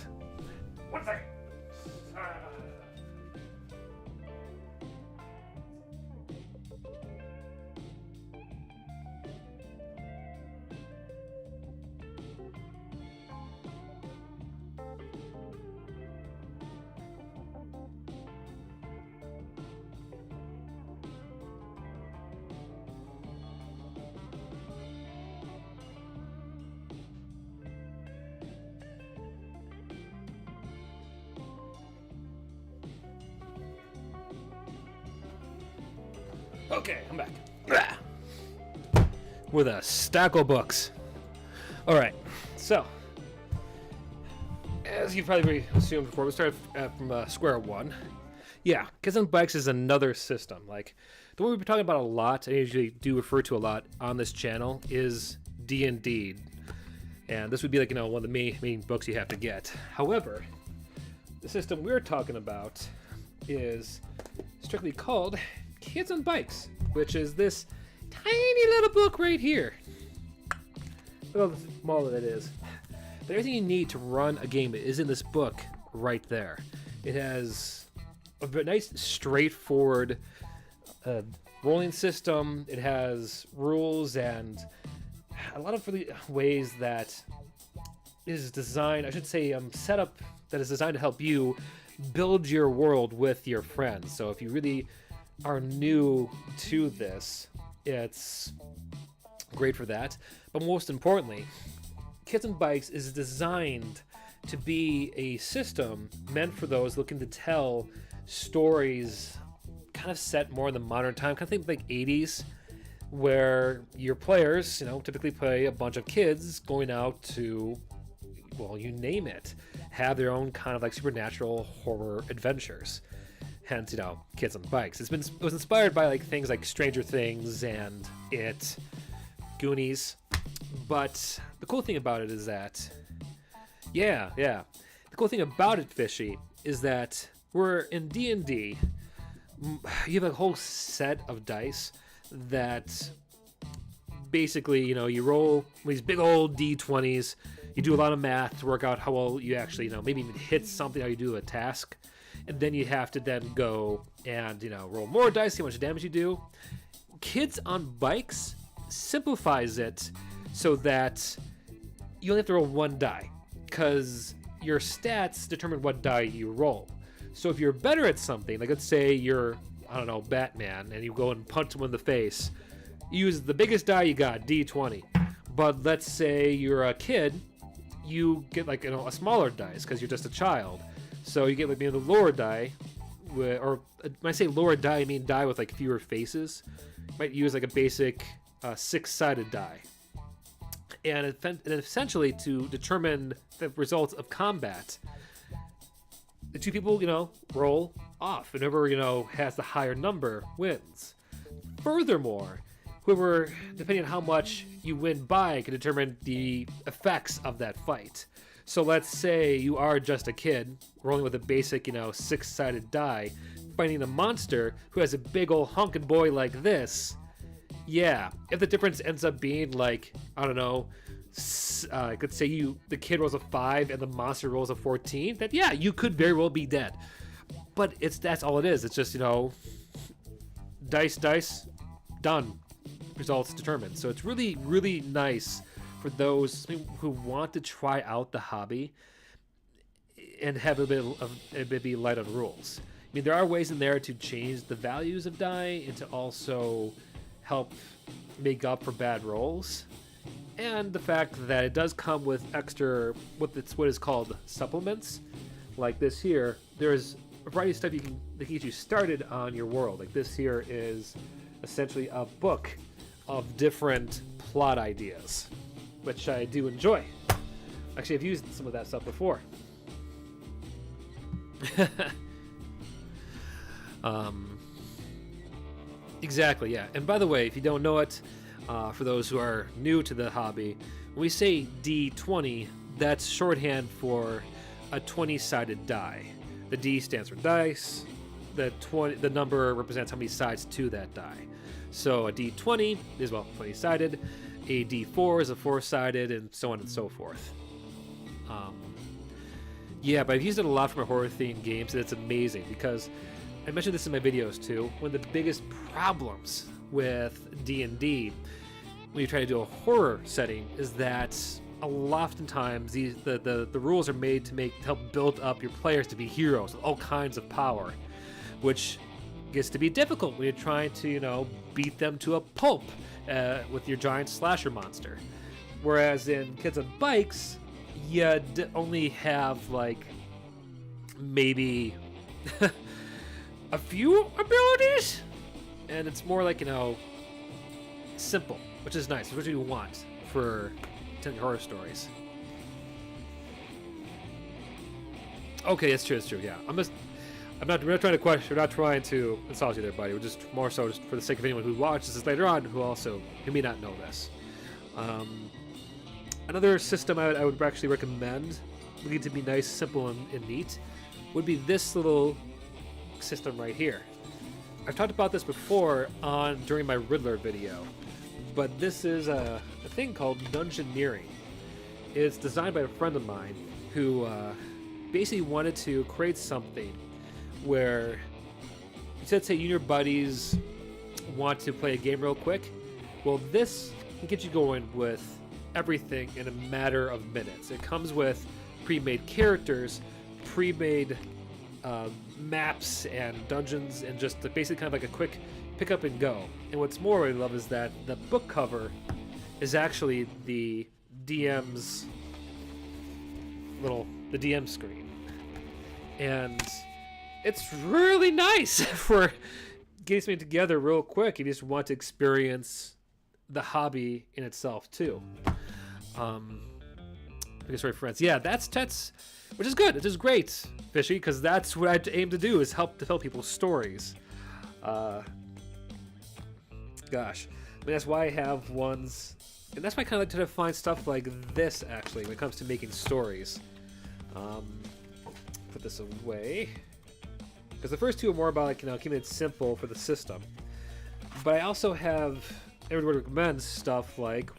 [SPEAKER 1] 1 second. Okay, I'm back. With a stack of books. Alright, so, as you've probably assumed before, we started from square one. Yeah, Kids on Bikes is another system. Like, the one we've been talking about a lot, and I usually do refer to a lot on this channel, is D&D. And this would be like, one of the main books you have to get. However, the system we're talking about is strictly called Kids on Bikes, which is this tiny little book right here. Look how small it is. But everything you need to run a game is in this book right there. It has a nice, straightforward rolling system. It has rules and a lot of really ways that is designed, I should say, set up that is designed to help you build your world with your friends. So if you really are new to this, it's great for that. But most importantly, Kids on Bikes is designed to be a system meant for those looking to tell stories kind of set more in the modern time, kind of think like 80s, where your players, typically play a bunch of kids going out to, well, you name it, have their own kind of like supernatural horror adventures. Hence, Kids on Bikes. It was inspired by like things like Stranger Things and It, Goonies. But the cool thing about it is that, the cool thing about it, Fishy, is that we're in D&D. You have a whole set of dice that basically, you roll these big old D20s. You do a lot of math to work out how well you actually, maybe even hit something, how you do a task. And then you have to then go and, roll more dice, see how much damage you do. Kids on Bikes simplifies it so that you only have to roll one die, because your stats determine what die you roll. So if you're better at something, like let's say you're, Batman, and you go and punch someone in the face, you use the biggest die you got, D20. But let's say you're a kid, you get like, a smaller dice because you're just a child. So you get like maybe the lower die, or when I say lower die, I mean die with like fewer faces. You might use like a basic 6-sided die. And essentially to determine the results of combat, the two people, roll off. Whoever, has the higher number wins. Furthermore, whoever, depending on how much you win by, can determine the effects of that fight. So let's say you are just a kid rolling with a basic, 6-sided die, fighting a monster who has a big old honkin' boy like this. Yeah, if the difference ends up being like, I don't know, I could say the kid rolls a 5 and the monster rolls a 14, that yeah, you could very well be dead. But that's all it is. It's just, dice, done. Results determined. So it's really, really nice for those who want to try out the hobby and have a bit be light on rules. I mean, there are ways in there to change the values of die and to also help make up for bad rolls. And the fact that it does come with extra, what is called supplements. Like this here, there's a variety of stuff that can get you started on your world. Like this here is essentially a book of different plot ideas, which I do enjoy. Actually, I've used some of that stuff before. Exactly, yeah. And by the way, if you don't know it, for those who are new to the hobby, when we say D20, that's shorthand for a 20-sided die. The D stands for dice. The number represents how many sides to that die. So a D20 is 20-sided. A D4 is a 4-sided, and so on and so forth. Yeah, but I've used it a lot for my horror-themed games, and it's amazing because I mentioned this in my videos too. One of the biggest problems with D&D when you try to do a horror setting is that oftentimes the rules are made to help build up your players to be heroes with all kinds of power, which gets to be difficult when you're trying to beat them to a pulp with your giant slasher monster. Whereas in Kids on Bikes, you only have like maybe a few abilities, and it's more like simple, which is nice. It's what you want for telling horror stories. Okay, it's true. Yeah, we're not trying to question. We're not trying to insult you there, buddy. We're just more so just for the sake of anyone who watches this later on who may not know this. Another system I would actually recommend, looking to be nice, simple, and neat, would be this little system right here. I've talked about this before during my Riddler video, but this is a thing called Dungeoneering. It's designed by a friend of mine who basically wanted to create something where, let's say you and your buddies want to play a game real quick. Well, this can get you going with everything in a matter of minutes. It comes with pre-made characters, pre-made maps and dungeons, and just basically kind of like a quick pick up and go. And what's more I love is that the book cover is actually the DM's the DM screen. And it's really nice for getting something together real quick if you just want to experience the hobby in itself too. Sorry, friends. Yeah, that's which is good. It is great, Fishy, because that's what I aim to do, is help to tell people stories. Gosh, that's why I have ones, and that's why I kind of like to find stuff like this actually when it comes to making stories. Put this away, because the first two are more about keeping it simple for the system. But I also have, I would recommend stuff like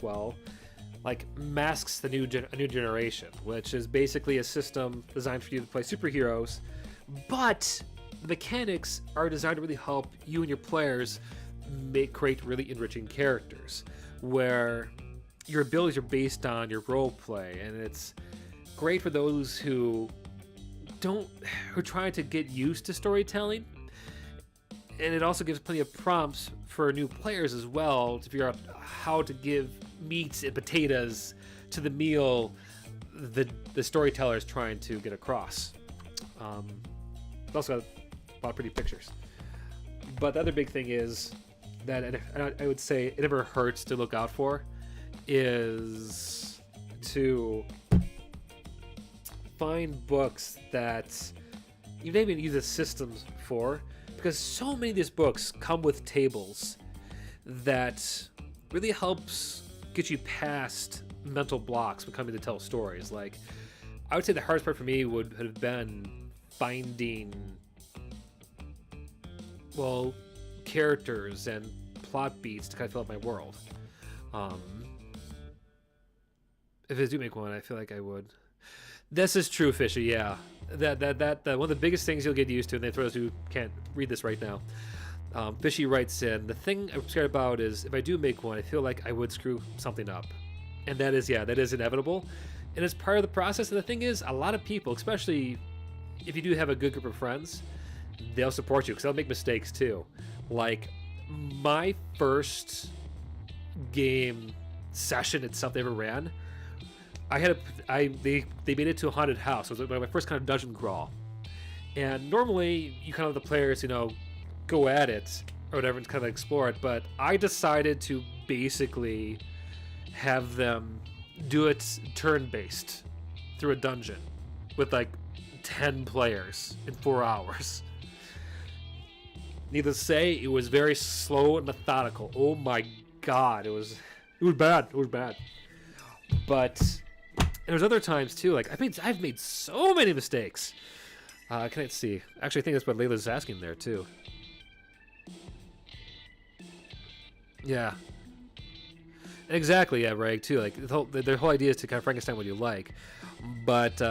[SPEAKER 1] Masks a New Generation, which is basically a system designed for you to play superheroes, but the mechanics are designed to really help you and your players create really enriching characters, where your abilities are based on your role play, and it's great for those who are trying to get used to storytelling. And it also gives plenty of prompts for new players as well to figure out how to give meat and potatoes to the meal the storyteller is trying to get across. It's also got a lot of pretty pictures. But the other big thing is that, and I would say it never hurts to look out for, is to find books that you don't even use the systems for, because so many of these books come with tables that really helps get you past mental blocks when coming to tell stories. Like, I would say the hardest part for me would have been finding, well, characters and plot beats to kind of fill up my world. If I do make one, I feel like I would. This is true, Fishy. Yeah, that one of the biggest things you'll get used to, and for those who can't read this right now, Fishy writes in, the thing I'm scared about is if I do make one, I feel like I would screw something up, and that is inevitable, and it's part of the process. And the thing is, a lot of people, especially if you do have a good group of friends, they'll support you because they'll make mistakes too. Like my first game session and stuff they ever ran, they made it to a haunted house. It was my first kind of dungeon crawl, and normally you kind of the players, go at it or whatever and kind of explore it. But I decided to basically have them do it turn-based through a dungeon with like 10 players in 4 hours. Needless to say, it was very slow and methodical. Oh my god, it was bad. It was bad. But there's other times too. Like I've made so many mistakes. Can I see? Actually, I think that's what Layla's asking there too. Yeah. Exactly. Yeah, Rag too. Like the whole idea is to kind of Frankenstein what you like. But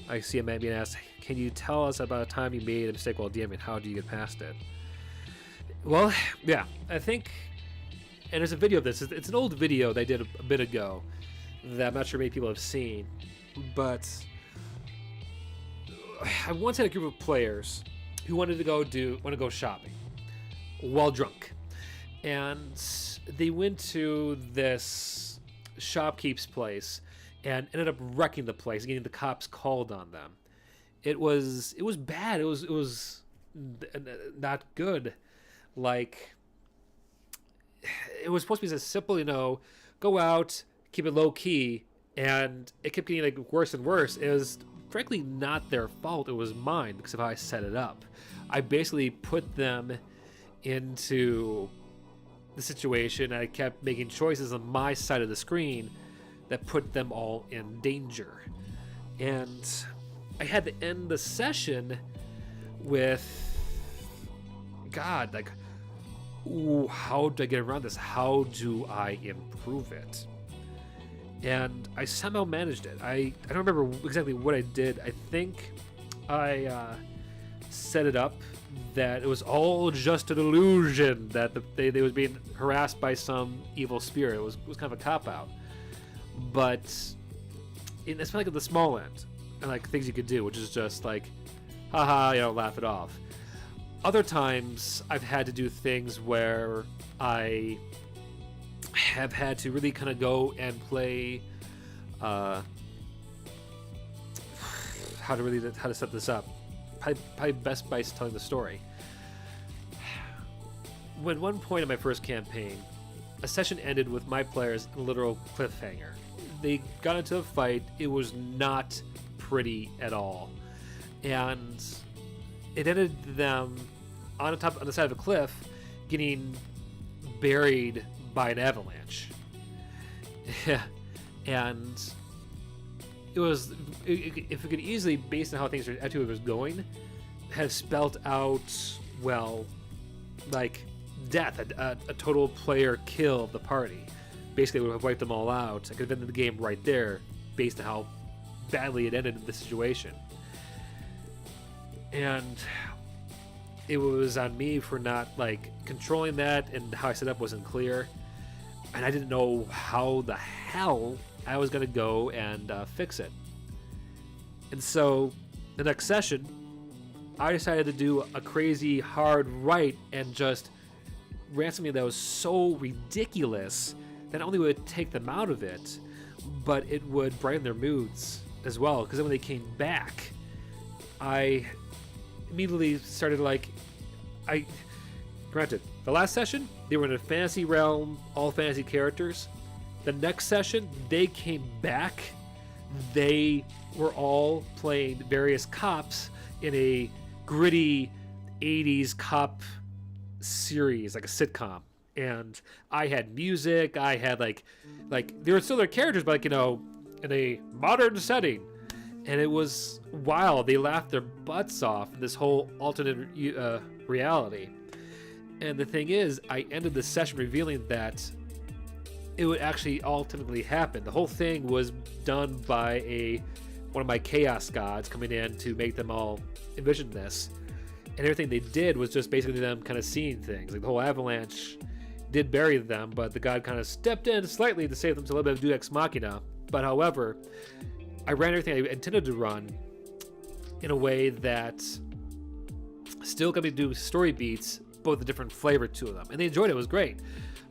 [SPEAKER 1] I see a man being asked, "Can you tell us about a time you made a mistake while DMing? How do you get past it?" Well, yeah, I think, and there's a video of this. It's an old video they did a bit ago that I'm not sure many people have seen, but I once had a group of players who wanted to go shopping while drunk, and they went to this shopkeep's place and ended up wrecking the place, getting the cops called on them. It was bad. It was not good. Like, it was supposed to be as simple, go out, keep it low key, and it kept getting like worse and worse. It was frankly not their fault. It was mine because of how I set it up. I basically put them into the situation. I kept making choices on my side of the screen that put them all in danger. And I had to end the session with, God, like, ooh, how do I get around this? How do I improve it? And I somehow managed it. I don't remember exactly what I did. I think I set it up that it was all just an illusion, that they was being harassed by some evil spirit. It was kind of a cop-out. But it's like at the small end, and like things you could do, which is just like, haha, laugh it off. Other times, I've had to do things where I have had to really kind of go and play, how to set this up. Probably best by telling the story. When one point in my first campaign, a session ended with my players in a literal cliffhanger. They got into a fight. It was not pretty at all, and it ended them on the side of a cliff, getting buried by an avalanche. And if it could easily, based on how things was going, have spelt out, well, like death, a total player kill of the party. Basically, would have wiped them all out. I could have ended the game right there, based on how badly it ended in the situation. And it was on me for not like controlling that, and how I set up wasn't clear, and I didn't know how the hell I was going to go and fix it. And so the next session, I decided to do a crazy hard right and just ran something that was so ridiculous that not only would it take them out of it, but it would brighten their moods as well. Because then when they came back, I immediately started granted, the last session, they were in a fantasy realm, all fantasy characters. The next session, they came back. They were all playing various cops in a gritty 80s cop series, like a sitcom. And I had music. I had like there were still their characters, but like, you know, in a modern setting. And it was wild. They laughed their butts off in this whole alternate reality. And the thing is, I ended the session revealing that it would actually ultimately happen. The whole thing was done by one of my chaos gods coming in to make them all envision this. And everything they did was just basically them kind of seeing things. Like the whole avalanche did bury them, but the god kind of stepped in slightly to save them to a little bit of Deus Ex Machina. But however, I ran everything I intended to run in a way that still got me to do story beats, but with a different flavor to them. And they enjoyed it. It was great.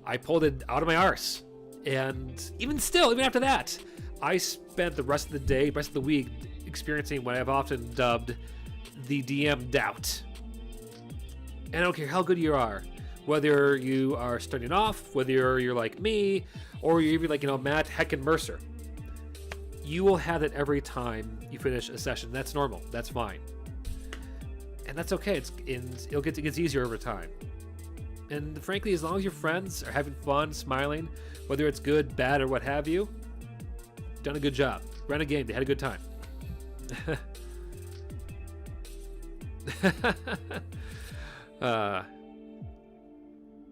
[SPEAKER 1] I pulled it out of my arse. And even after that, I spent the rest of the day, rest of the week, experiencing what I've often dubbed the DM doubt. And I don't care how good you are, whether you are starting off, whether you're like me, or you're even like, you know, Matt Heckin Mercer. You will have it every time you finish a session. That's normal. That's fine. And that's okay. It gets easier over time. And frankly, as long as your friends are having fun, smiling, whether it's good, bad, or what have you, done a good job. Ran a game. They had a good time.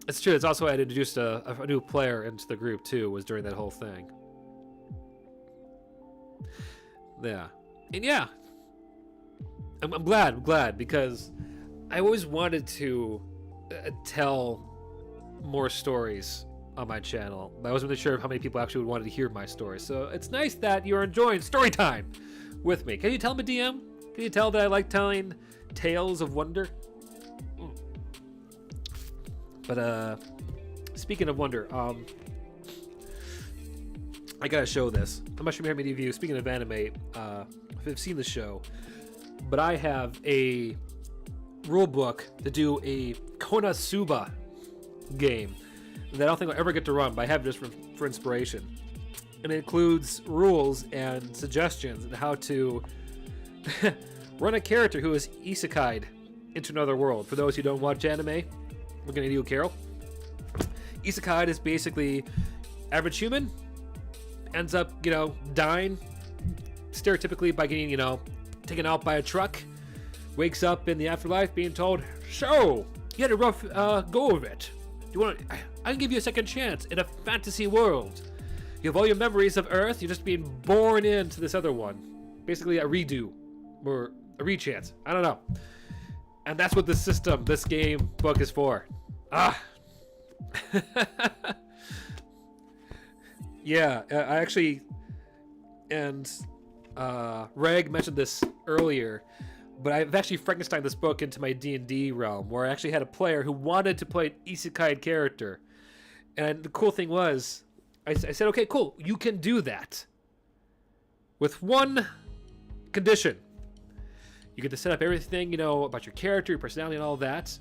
[SPEAKER 1] It's true. It's also I had introduced a new player into the group too. Was during that whole thing. Yeah, and yeah, I'm glad because I always wanted to tell more stories on my channel. I wasn't really sure how many people actually wanted to hear my stories. So it's nice that you're enjoying story time with me. Can you tell me, DM? Can you tell that I like telling tales of wonder? But speaking of wonder, I gotta show this. I'm not sure how many of you, speaking of anime, have seen the show, but I have a rule book to do a Konosuba game that I don't think I'll ever get to run, but I have it just for inspiration. And it includes rules and suggestions on how to run a character who is isekai'd into another world. For those who don't watch anime, we're gonna do Carol. Isekai'd is basically average human, ends up, you know, dying stereotypically by getting, you know, taken out by a truck, wakes up in the afterlife being told, so you had a rough go of it. I can give you a second chance in a fantasy world. You have all your memories of Earth, you're just being born into this other one. Basically a redo or a rechance. I don't know. And that's what this game book is for. Yeah, I actually, and Reg mentioned this earlier, but I've actually Frankensteined this book into my D&D realm, where I actually had a player who wanted to play an isekai character. And the cool thing was, I said, okay, cool, you can do that. With one condition. You get to set up everything, you know, about your character, your personality, and all that.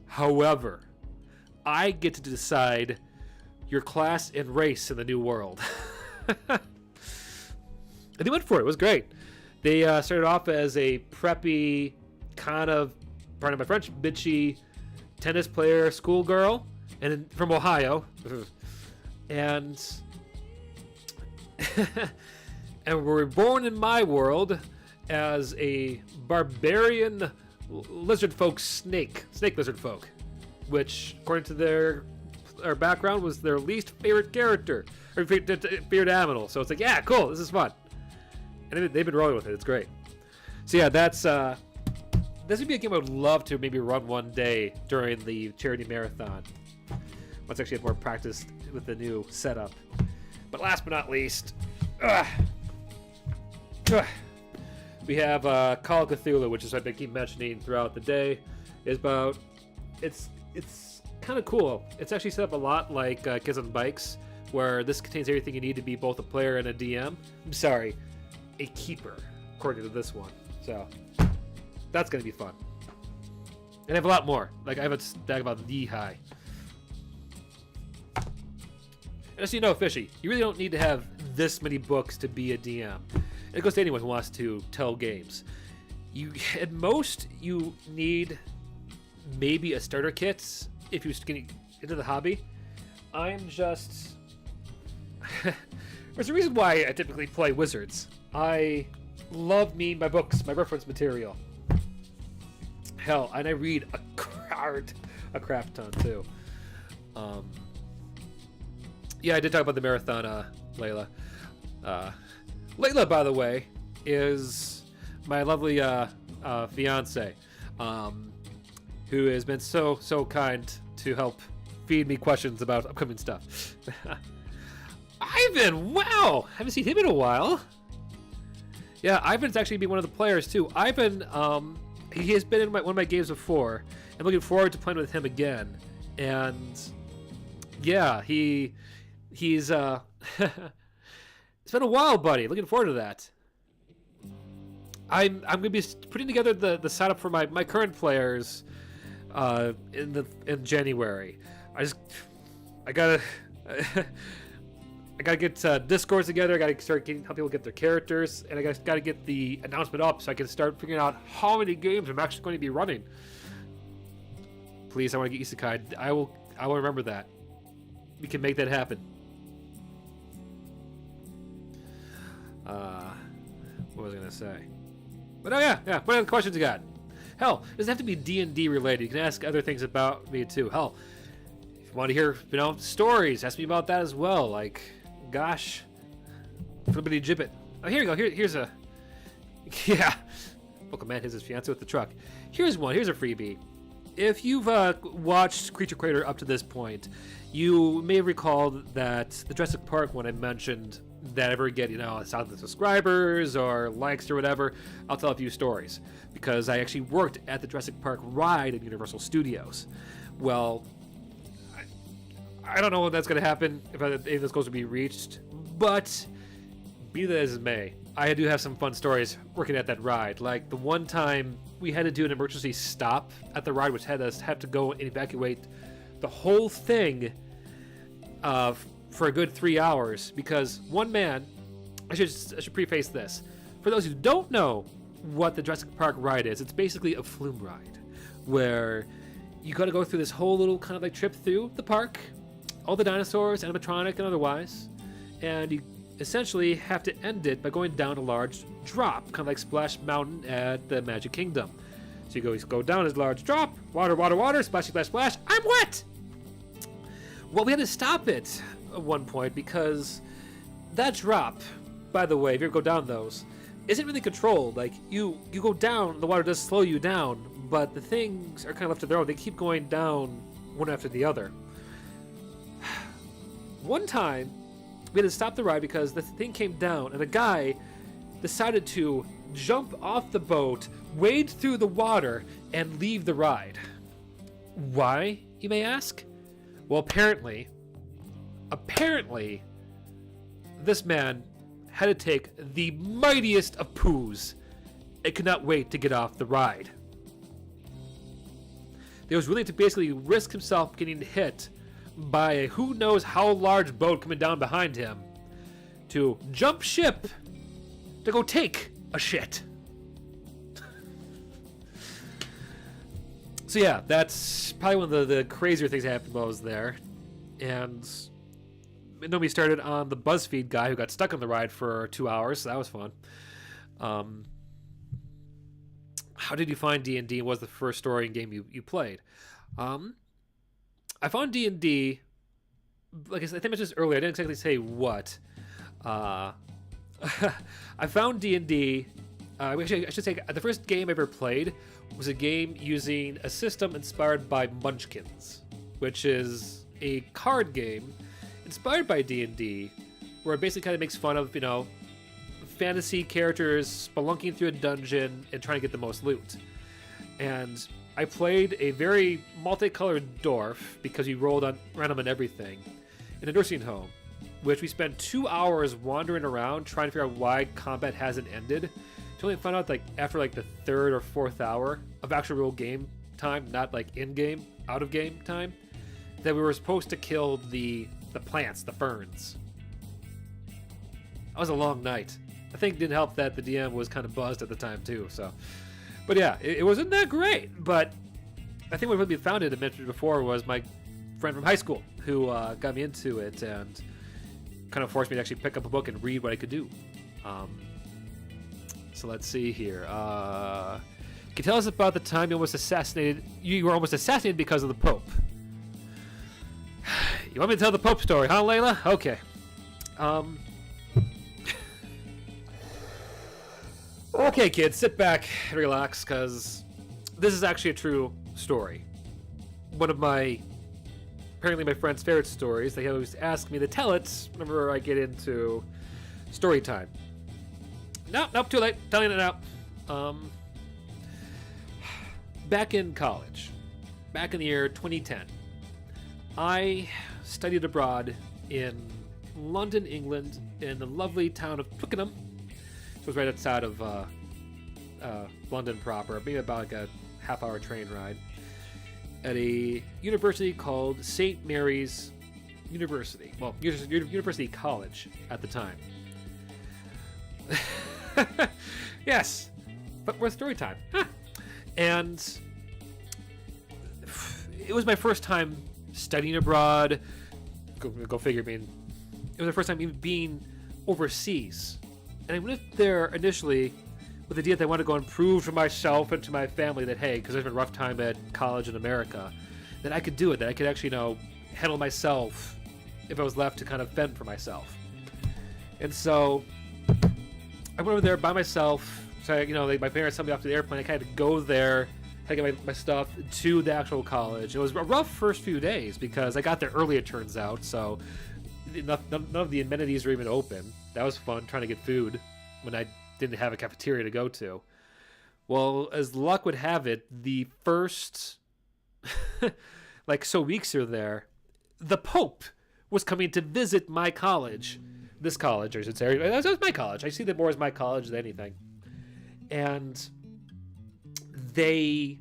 [SPEAKER 1] However, I get to decide your class and race in the new world. And they went for it. It was great. They started off as a preppy, kind of, pardon my French, bitchy tennis player schoolgirl, and from Ohio. And and were born in my world as a barbarian lizard folk snake lizard folk, which according to their background was their least favorite character or favorite animal. So it's like, yeah, cool, this is fun, and they've been rolling with it. It's great. So yeah, this would be a game I would love to maybe run one day during the charity marathon once I actually get more practice with the new setup. But last but not least, we have Call of Cthulhu, which is what I keep mentioning throughout the day. It's kind of cool. It's actually set up a lot like Kids on Bikes, where this contains everything you need to be both a player and a DM. I'm sorry, a keeper, according to this one. So that's gonna be fun. And I have a lot more. Like I have a stack about the high. And as you know, Fishy, you really don't need to have this many books to be a DM. And it goes to anyone who wants to tell games. At most, you need maybe a starter kit if you're getting into the hobby. I'm just... There's a reason why I typically play Wizards. I love my books, my reference material. Hell, and I read a crap ton too. Yeah, I did talk about the marathon, Layla. Layla, by the way, is my lovely fiance, who has been so kind to help feed me questions about upcoming stuff. Ivan, wow! Haven't seen him in a while. Yeah, Ivan's actually been one of the players too. Ivan, he has been in one of my games before. I'm looking forward to playing with him again. And yeah, he's it's been a while, buddy. Looking forward to that. I'm gonna be putting together the setup for my current players in January. I gotta get Discords together. I gotta start help people get their characters, and I gotta get the announcement up so I can start figuring out how many games I'm actually going to be running. Please, I want to get Isekai. I will remember that. We can make that happen. What was I gonna say? But oh yeah. What other questions you got? Hell, it doesn't have to be D&D related. You can ask other things about me too. Hell, if you want to hear stories, ask me about that as well. Like, gosh, flippity gibbet. Oh, here you go. Here's a yeah. Local man hits his fiance with the truck. Here's one. Here's a freebie. If you've watched Creature Creator up to this point, you may recall that the Jurassic Park one I mentioned that I ever get, 1,000 subscribers or likes or whatever, I'll tell a few stories. Because I actually worked at the Jurassic Park ride at Universal Studios. Well, I don't know when that's going to happen, if this goes to be reached, but be that as it may, I do have some fun stories working at that ride. Like the one time we had to do an emergency stop at the ride, which had us have to go and evacuate the whole thing for a good 3 hours because one man. I should preface this. For those who don't know what the Jurassic Park ride is, it's basically a flume ride where you got to go through this whole little kind of like trip through the park, all the dinosaurs, animatronic and otherwise, and you essentially have to end it by going down a large drop, kind of like Splash Mountain at the Magic Kingdom. So you go down this large drop, water, splashy, splash, splash, I'm wet! Well, we had to stop it at one point because that drop, by the way, if you ever go down those, isn't really controlled. Like, you go down, the water does slow you down, but the things are kind of left to their own. They keep going down one after the other. One time, we had to stop the ride because the thing came down, and a guy decided to jump off the boat, wade through the water, and leave the ride. Why, you may ask? Well, apparently, this man had to take the mightiest of poos and could not wait to get off the ride. He was willing to basically risk himself getting hit by a who knows how large boat coming down behind him to jump ship to go take a shit. So yeah, that's probably one of the crazier things that happened while I was there. And nobody started on the BuzzFeed guy who got stuck on the ride for 2 hours, so that was fun. How did you find D&D? What was the first story and game you played? I found D&D, like I think I mentioned this earlier, I didn't exactly say what. I found D&D, actually I should say the first game I ever played was a game using a system inspired by Munchkins, which is a card game inspired by D&D, where it basically kind of makes fun of, fantasy characters spelunking through a dungeon and trying to get the most loot. And I played a very multicolored dwarf, because we rolled on random and everything, in a nursing home, which we spent 2 hours wandering around trying to figure out why combat hasn't ended. To only find out after the third or fourth hour of actual real game time, not like in-game, out-of-game time, that we were supposed to kill the plants, the ferns. That was a long night. I think it didn't help that the DM was kind of buzzed at the time too, so. But yeah, it wasn't that great, but I think what really found it, I mentioned before, was my friend from high school who got me into it and kind of forced me to actually pick up a book and read what I could do. So let's see here. Can you tell us about the time you were almost assassinated because of the Pope? You want me to tell the Pope story, huh, Layla? Okay. Okay, kids, sit back and relax, because this is actually a true story. One of apparently my friend's favorite stories. They always ask me to tell it whenever I get into story time. Nope, too late. Telling it now. Back in college, back in the year 2010, I studied abroad in London, England, in the lovely town of Twickenham. It was right outside of London proper, maybe about like a half-hour train ride, at a university called St. Mary's University. Well, University College at the time. Yes, but we're story time. Huh. And it was my first time studying abroad. Go figure, it was my first time even being overseas. And I went there initially with the idea that I wanted to go and prove to myself and to my family that, hey, because there's been a rough time at college in America, that I could do it, that I could actually, handle myself if I was left to kind of fend for myself. And so I went over there by myself. So, my parents sent me off to the airplane. I kind of had to go there, had to get my stuff to the actual college. It was a rough first few days because I got there early, it turns out, so none of the amenities were even open. That was fun, trying to get food when I didn't have a cafeteria to go to. Well, as luck would have it, the first weeks are there, the Pope was coming to visit my college. This college, I should say. That was my college. I see that more as my college than anything. And they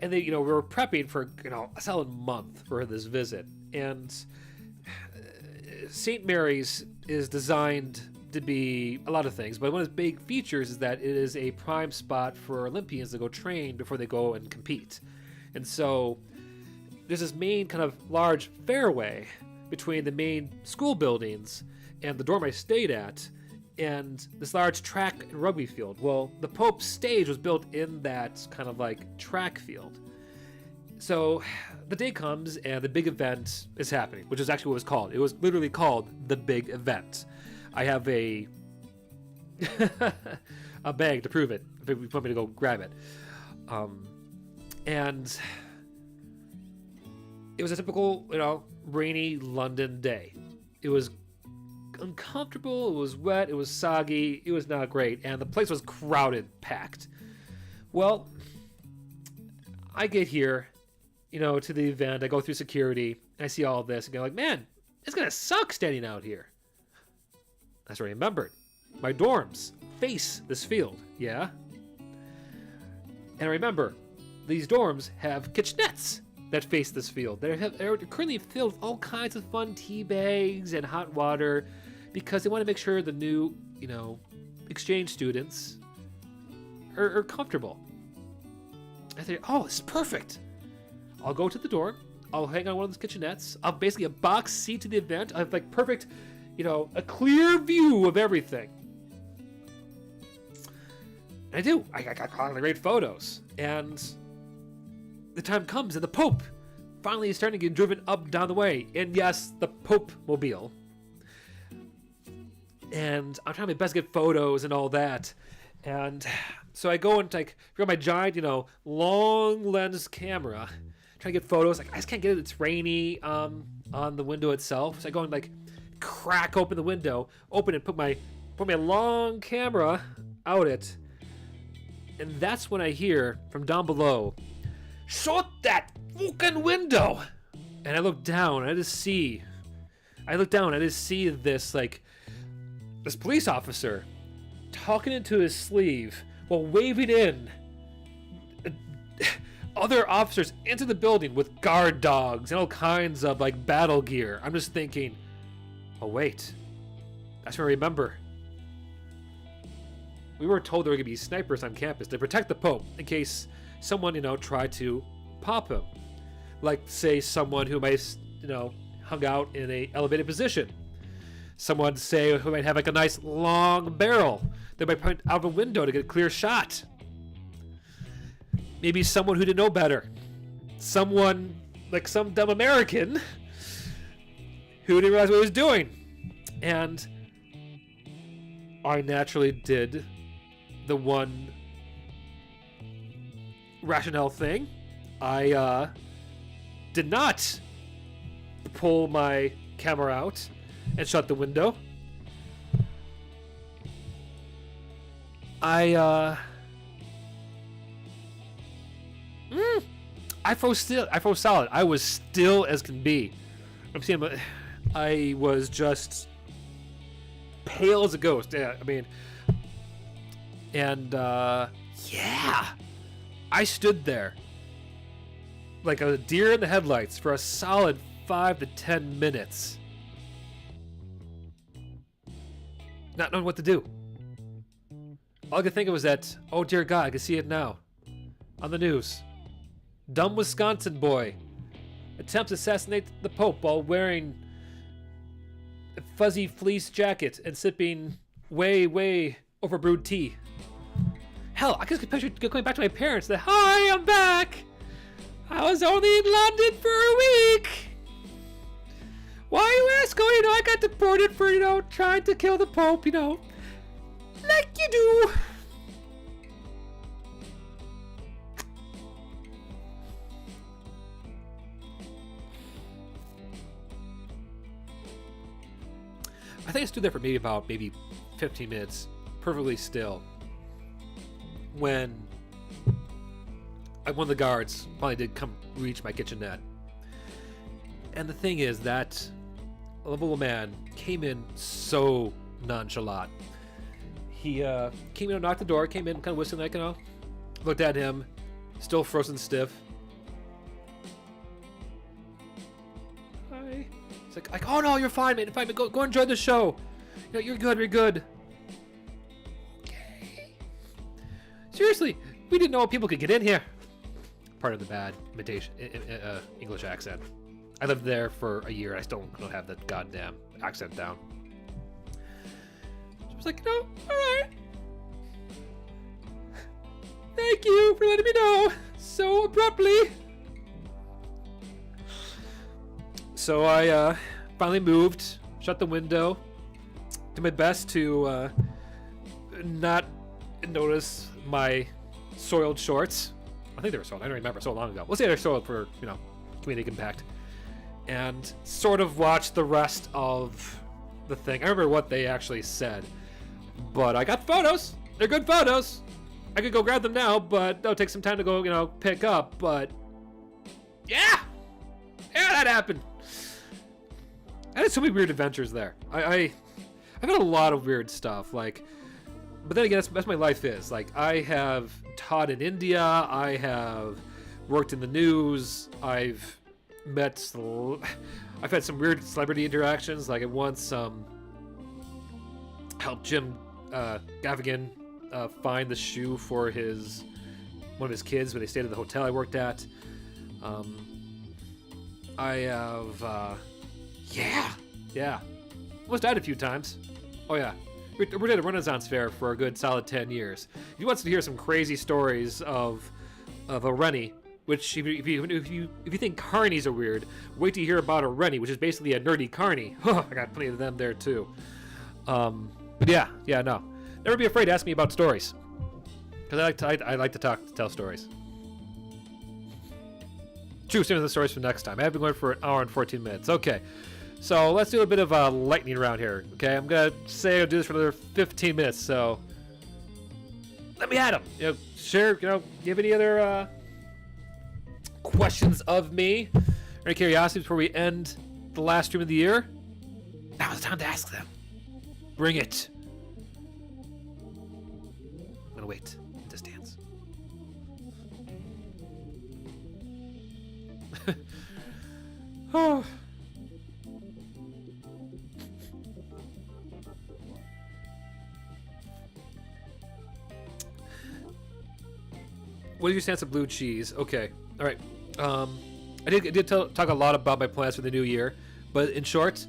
[SPEAKER 1] we were prepping for, a solid month for this visit. And St. Mary's is designed to be a lot of things, but one of its big features is that it is a prime spot for Olympians to go train before they go and compete. And so there's this main kind of large fairway between the main school buildings and the dorm I stayed at, and this large track and rugby field. Well, the Pope's stage was built in that kind of like track field. So the day comes and the big event is happening, which is actually what it was called. It was literally called the big event. I have a bag to prove it if you want me to go grab it. And it was a typical, rainy London day. It was uncomfortable, it was wet, it was soggy, it was not great, and the place was crowded, packed. Well, I get here, to the event, I go through security, and I see all of this, and go like, man, it's gonna suck standing out here. That's what I remembered. My dorms face this field, yeah? And I remember, these dorms have kitchenettes that face this field. They're currently filled with all kinds of fun tea bags and hot water because they want to make sure the new, exchange students are comfortable. I think, oh, this is perfect. I'll go to the dorm. I'll hang on one of those kitchenettes. I'll basically a box seat to the event. I have like perfect, a clear view of everything. And I do. I got a lot of great photos. And the time comes and the Pope finally is starting to get driven up down the way. And yes, the Pope mobile. And I'm trying my best to get photos and all that. And so I go and grab my giant, long lens camera, try to get photos. I just can't get it. It's rainy on the window itself. So I go and crack open the window, open and put my long camera out it. And that's when I hear from down below, shut that fucking window! And I look down and I just see this, this police officer talking into his sleeve while waving in other officers into the building with guard dogs and all kinds of battle gear. I'm just thinking, oh wait, that's what I remember. We were told there were going to be snipers on campus to protect the Pope in case someone, tried to pop him. Like, say, someone who might, hung out in a elevated position. Someone, say, who might have like a nice long barrel. They might point out of a window to get a clear shot. Maybe someone who didn't know better. Someone like some dumb American who didn't realize what he was doing. And I naturally did the one rationale thing. I did not pull my camera out and shut the window. I froze still. I froze solid. I was still as can be. I'm seeing. I was just pale as a ghost. Yeah, I mean, and yeah, I stood there like a deer in the headlights for a solid 5 to 10 minutes, not knowing what to do. All I could think of was that, oh dear God, I can see it now on the news. Dumb Wisconsin boy attempts to assassinate the Pope while wearing a fuzzy fleece jacket and sipping way overbrewed tea. Hell, I just picture going back to my parents that, hi, I'm back. I was only in London for a week. Why you ask? Oh, I got deported for, trying to kill the Pope, like you do. I think I stood there for maybe 15 minutes, perfectly still, when one of the guards finally did come reach my kitchenette. And the thing is that a little man came in so nonchalant. He came in and knocked the door, came in kind of whistling, like, looked at him, still frozen stiff. Hi. It's like, oh no, you're fine, man. Fine, go enjoy the show. You're good. Okay. Seriously, we didn't know people could get in here. Part of the bad imitation English accent. I lived there for a year. And I still don't have that goddamn accent down. So I was like, all right. Thank you for letting me know so abruptly. So I finally moved, shut the window, did my best to not notice my soiled shorts. I think they were soiled. I don't remember, so long ago. We'll say they're soiled for, comedic impact. And sort of watch the rest of the thing. I remember what they actually said. But I got photos. They're good photos. I could go grab them now, but that'll take some time to go, pick up. But yeah, that happened. I had so many weird adventures there. I've had a lot of weird stuff. But then again, that's my life is. I have taught in India. I have worked in the news. I've had some weird celebrity interactions. I once helped Jim Gaffigan find the shoe for one of his kids when they stayed at the hotel I worked at. I have yeah, almost died a few times. Oh yeah, we did a Renaissance fair for a good solid 10 years. If you want to hear some crazy stories of a Rennie, which if you think carnies are weird, wait till you hear about a Rennie, which is basically a nerdy carny. I got plenty of them there too. But yeah, no, never be afraid to ask me about stories, because I like to tell stories. True, save the stories for next time. I have been going for an hour and 14 minutes. Okay, so let's do a bit of lightning round here. Okay, I'm gonna say I'll do this for another 15 minutes. So let me at them. Share. Do you have any other questions of me or any curiosities before we end the last stream of the year? Now it's time to ask them. Bring it. I'm gonna wait in distance. Oh. What is your stance of blue cheese? Okay. All right. I did talk a lot about my plans for the new year, but in short,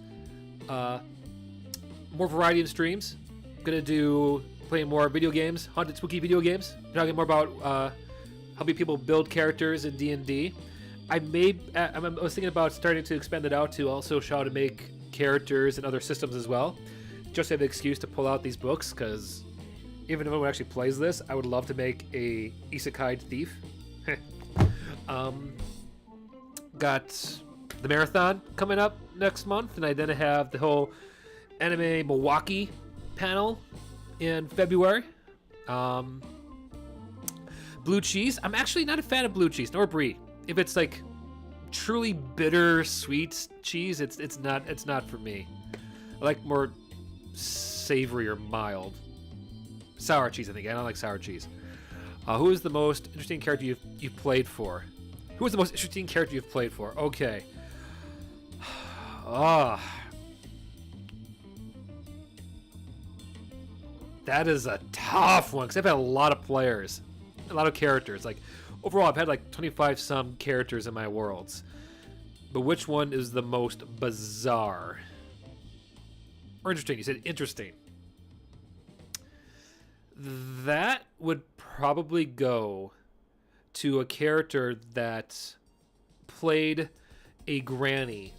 [SPEAKER 1] more variety in streams. Gonna do playing more video games, haunted spooky video games. Talking more about helping people build characters in D&D. I was thinking about starting to expand it out to also show how to make characters in other systems as well. Just to have an excuse to pull out these books, because even if no one actually plays this, I would love to make a isekai thief. Got the marathon coming up next month, and I then have the whole anime Milwaukee panel in February. Blue cheese. I'm actually not a fan of blue cheese nor brie. If it's like truly bitter sweet cheese, it's not for me. I like more savory or mild. Sour cheese, I think. I don't like sour cheese. Who is the most interesting character you've played for? Who is the most interesting character you've played for? Okay. That is a tough one, because I've had a lot of players. A lot of characters. Like, overall, I've had like 25 some characters in my worlds. But which one is the most bizarre? Or interesting. You said interesting. That would probably go to a character that played a granny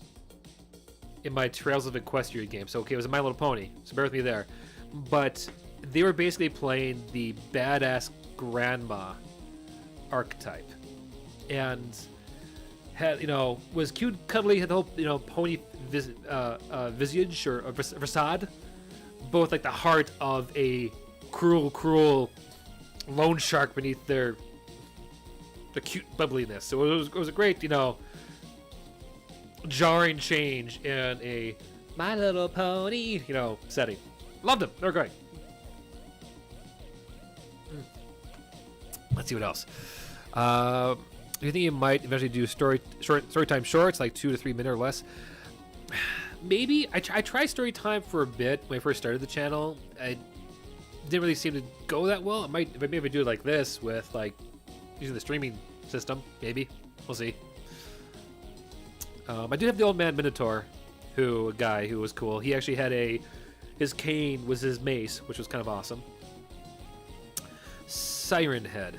[SPEAKER 1] in my Trails of Equestria game. So, okay, it was a My Little Pony, so bear with me there. But they were basically playing the badass grandma archetype. And had, was cute, cuddly, had the whole, pony visage or facade. Both like the heart of a cruel loan shark beneath the cute bubbliness. So it was a great, jarring change in a My Little Pony, setting. Loved them. They were great. Let's see what else. Do you think you might eventually do story time shorts, like 2 to 3 minutes or less? Maybe. I tried story time for a bit when I first started the channel. I didn't really seem to go that well. Maybe I do it like this with like using the streaming system. Maybe. We'll see. I did have the old man Minotaur, a guy who was cool. He actually had his cane was his mace, which was kind of awesome. Siren Head.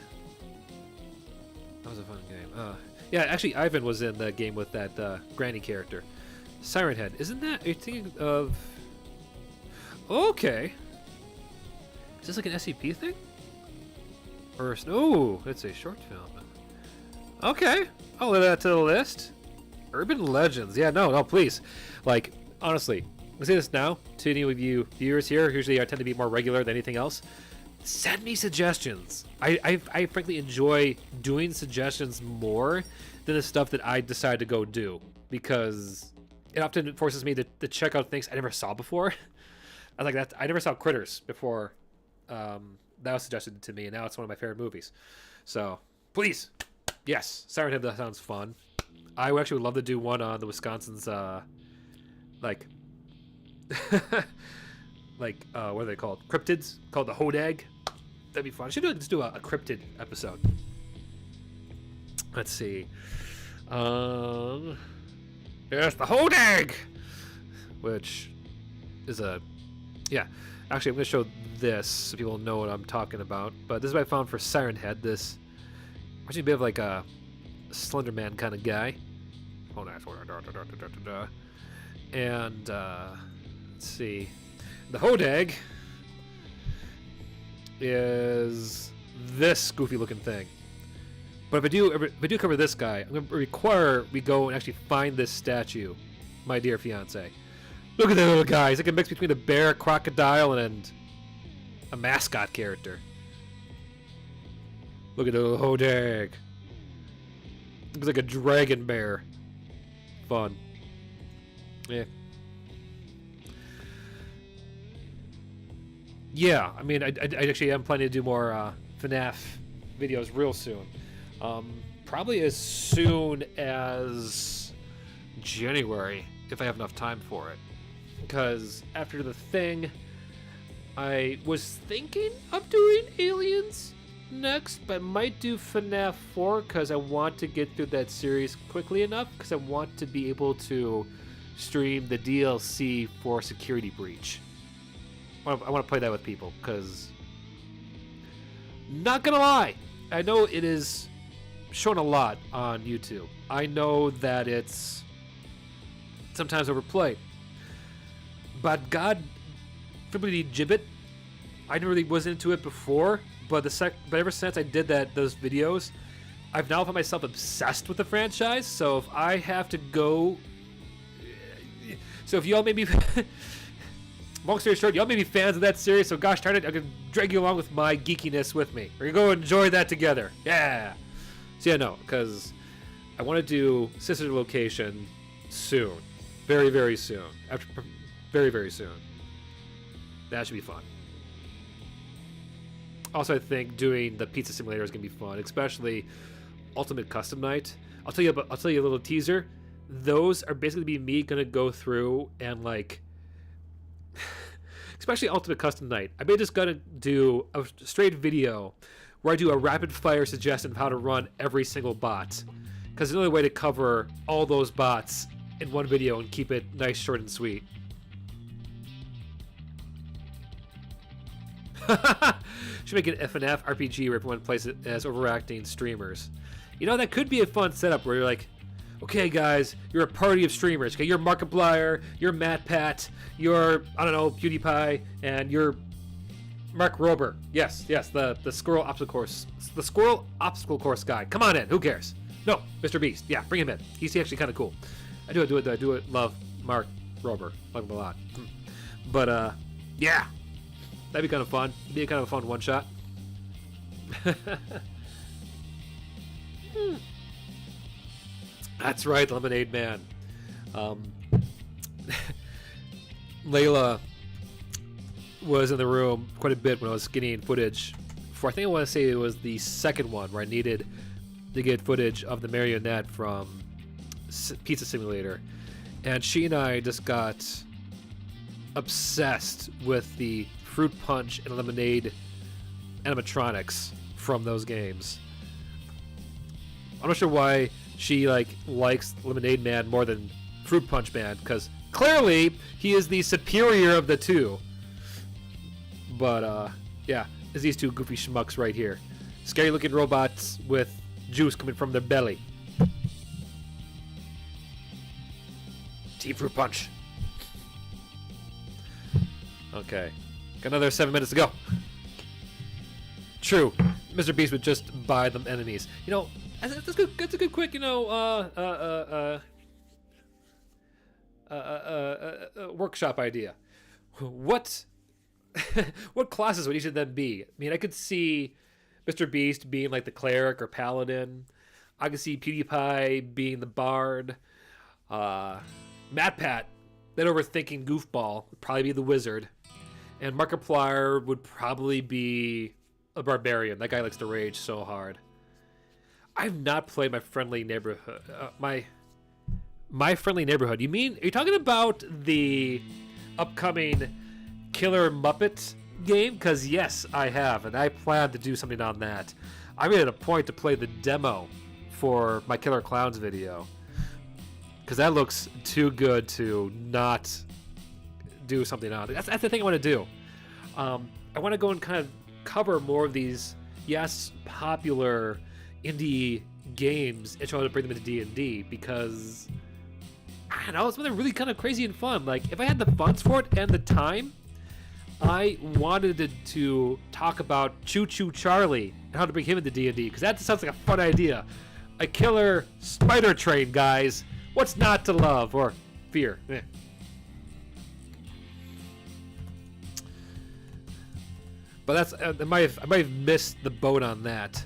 [SPEAKER 1] That was a fun game. Yeah, actually, Ivan was in the game with that granny character. Siren Head. Isn't that... Are you thinking of... Okay. Is this like an SCP thing? Or... Oh, it's a short film. Okay. I'll add that to the list. Urban Legends. Yeah, no, please. Like, honestly, I'm gonna say this now to any of you viewers here. Usually I tend to be more regular than anything else. Send me suggestions. I frankly enjoy doing suggestions more than the stuff that I decide to go do, because it often forces me to check out things I never saw before. I was like that. I never saw Critters before. That was suggested to me, and now it's one of my favorite movies. So please, yes, Siren Head. That sounds fun. I actually would love to do one on the Wisconsin's like what are they called? Cryptids, called the Hodag. That'd be fun. I should just do a cryptid episode. Let's see. Yes, the Hodag, which is yeah. Actually, I'm gonna show this so people know what I'm talking about. But this is what I found for Siren Head. This actually a bit of like a Slender Man kind of guy. And let's see. The Hodag is this goofy looking thing. But if I do cover this guy, I'm going to require we go and actually find this statue, my dear fiance. Look at that little guy. He's like a mix between a bear, crocodile, and a mascot character. Look at the little Hodag. Looks like a dragon bear. Fun. Yeah. Yeah, I mean, I actually am planning to do more FNAF videos real soon. Probably as soon as January, if I have enough time for it. Because after The Thing, I was thinking of doing Aliens, next, but I might do FNAF 4 because I want to get through that series quickly enough because I want to be able to stream the DLC for Security Breach. I want to play that with people because, not gonna lie, I know it is shown a lot on YouTube. I know that it's sometimes overplayed, but God forbid gibbet, I never really was into it before, but ever since I did those videos, I've now found myself obsessed with the franchise. So if I have to go, so if y'all may be, long story short, y'all may be fans of that series. So gosh darn it, I can drag you along with my geekiness with me. We're gonna go enjoy that together. Yeah. So yeah, no, because I want to do Sister Location soon, very very soon, very very soon. That should be fun. Also, I think doing the pizza simulator is gonna be fun, especially Ultimate Custom Night. I'll tell you a little teaser. Those are basically me gonna go through and like, especially Ultimate Custom Night. I may just gonna do a straight video where I do a rapid fire suggestion of how to run every single bot, because the only way to cover all those bots in one video and keep it nice, short, and sweet. Should make an FNF RPG where everyone plays it as overacting streamers. You know, that could be a fun setup where you're like, okay guys, you're a party of streamers. Okay, you're Markiplier, you're MatPat, you're, I don't know, PewDiePie, and you're Mark Rober. Yes, the squirrel obstacle course guy. Come on in, who cares? No, Mr. Beast. Yeah, bring him in. He's actually kind of cool. I do it. Love Mark Rober. Love him a lot. But yeah. That'd be kind of fun. Be a kind of a fun one-shot. That's right, Lemonade Man. Layla was in the room quite a bit when I was getting footage for, I think I want to say it was the second one where I needed to get footage of the marionette from Pizza Simulator. And she and I just got obsessed with the fruit punch and lemonade animatronics from those games. I'm not sure why she likes Lemonade Man more than Fruit Punch Man, because clearly he is the superior of the two. But yeah, it's these two goofy schmucks right here. Scary looking robots with juice coming from their belly. Team Fruit Punch. Okay. Got another 7 minutes to go. True, Mr. Beast would just buy them enemies. You know, that's a good quick, you know, workshop idea. What what classes would each of them be? I mean, I could see Mr. Beast being like the cleric or paladin. I could see PewDiePie being the bard. MatPat, that overthinking goofball, would probably be the wizard. And Markiplier would probably be a barbarian. That guy likes to rage so hard. I've not played My Friendly Neighborhood. My Friendly Neighborhood. You mean, are you talking about the upcoming Killer Muppet game? Because yes, I have, and I plan to do something on that. I made it a point to play the demo for my Killer Clowns video, because that looks too good to not do something on it. That's the thing I want to do. I want to go and kind of cover more of these, yes, popular indie games and try to bring them into D&D, because I don't know, it's something really kind of crazy and fun. Like, if I had the funds for it and the time, I wanted to talk about Choo Choo Charlie and how to bring him into D&D, because that sounds like a fun idea. A killer spider train, guys. What's not to love or fear? Eh. But that's I might have missed the boat on that.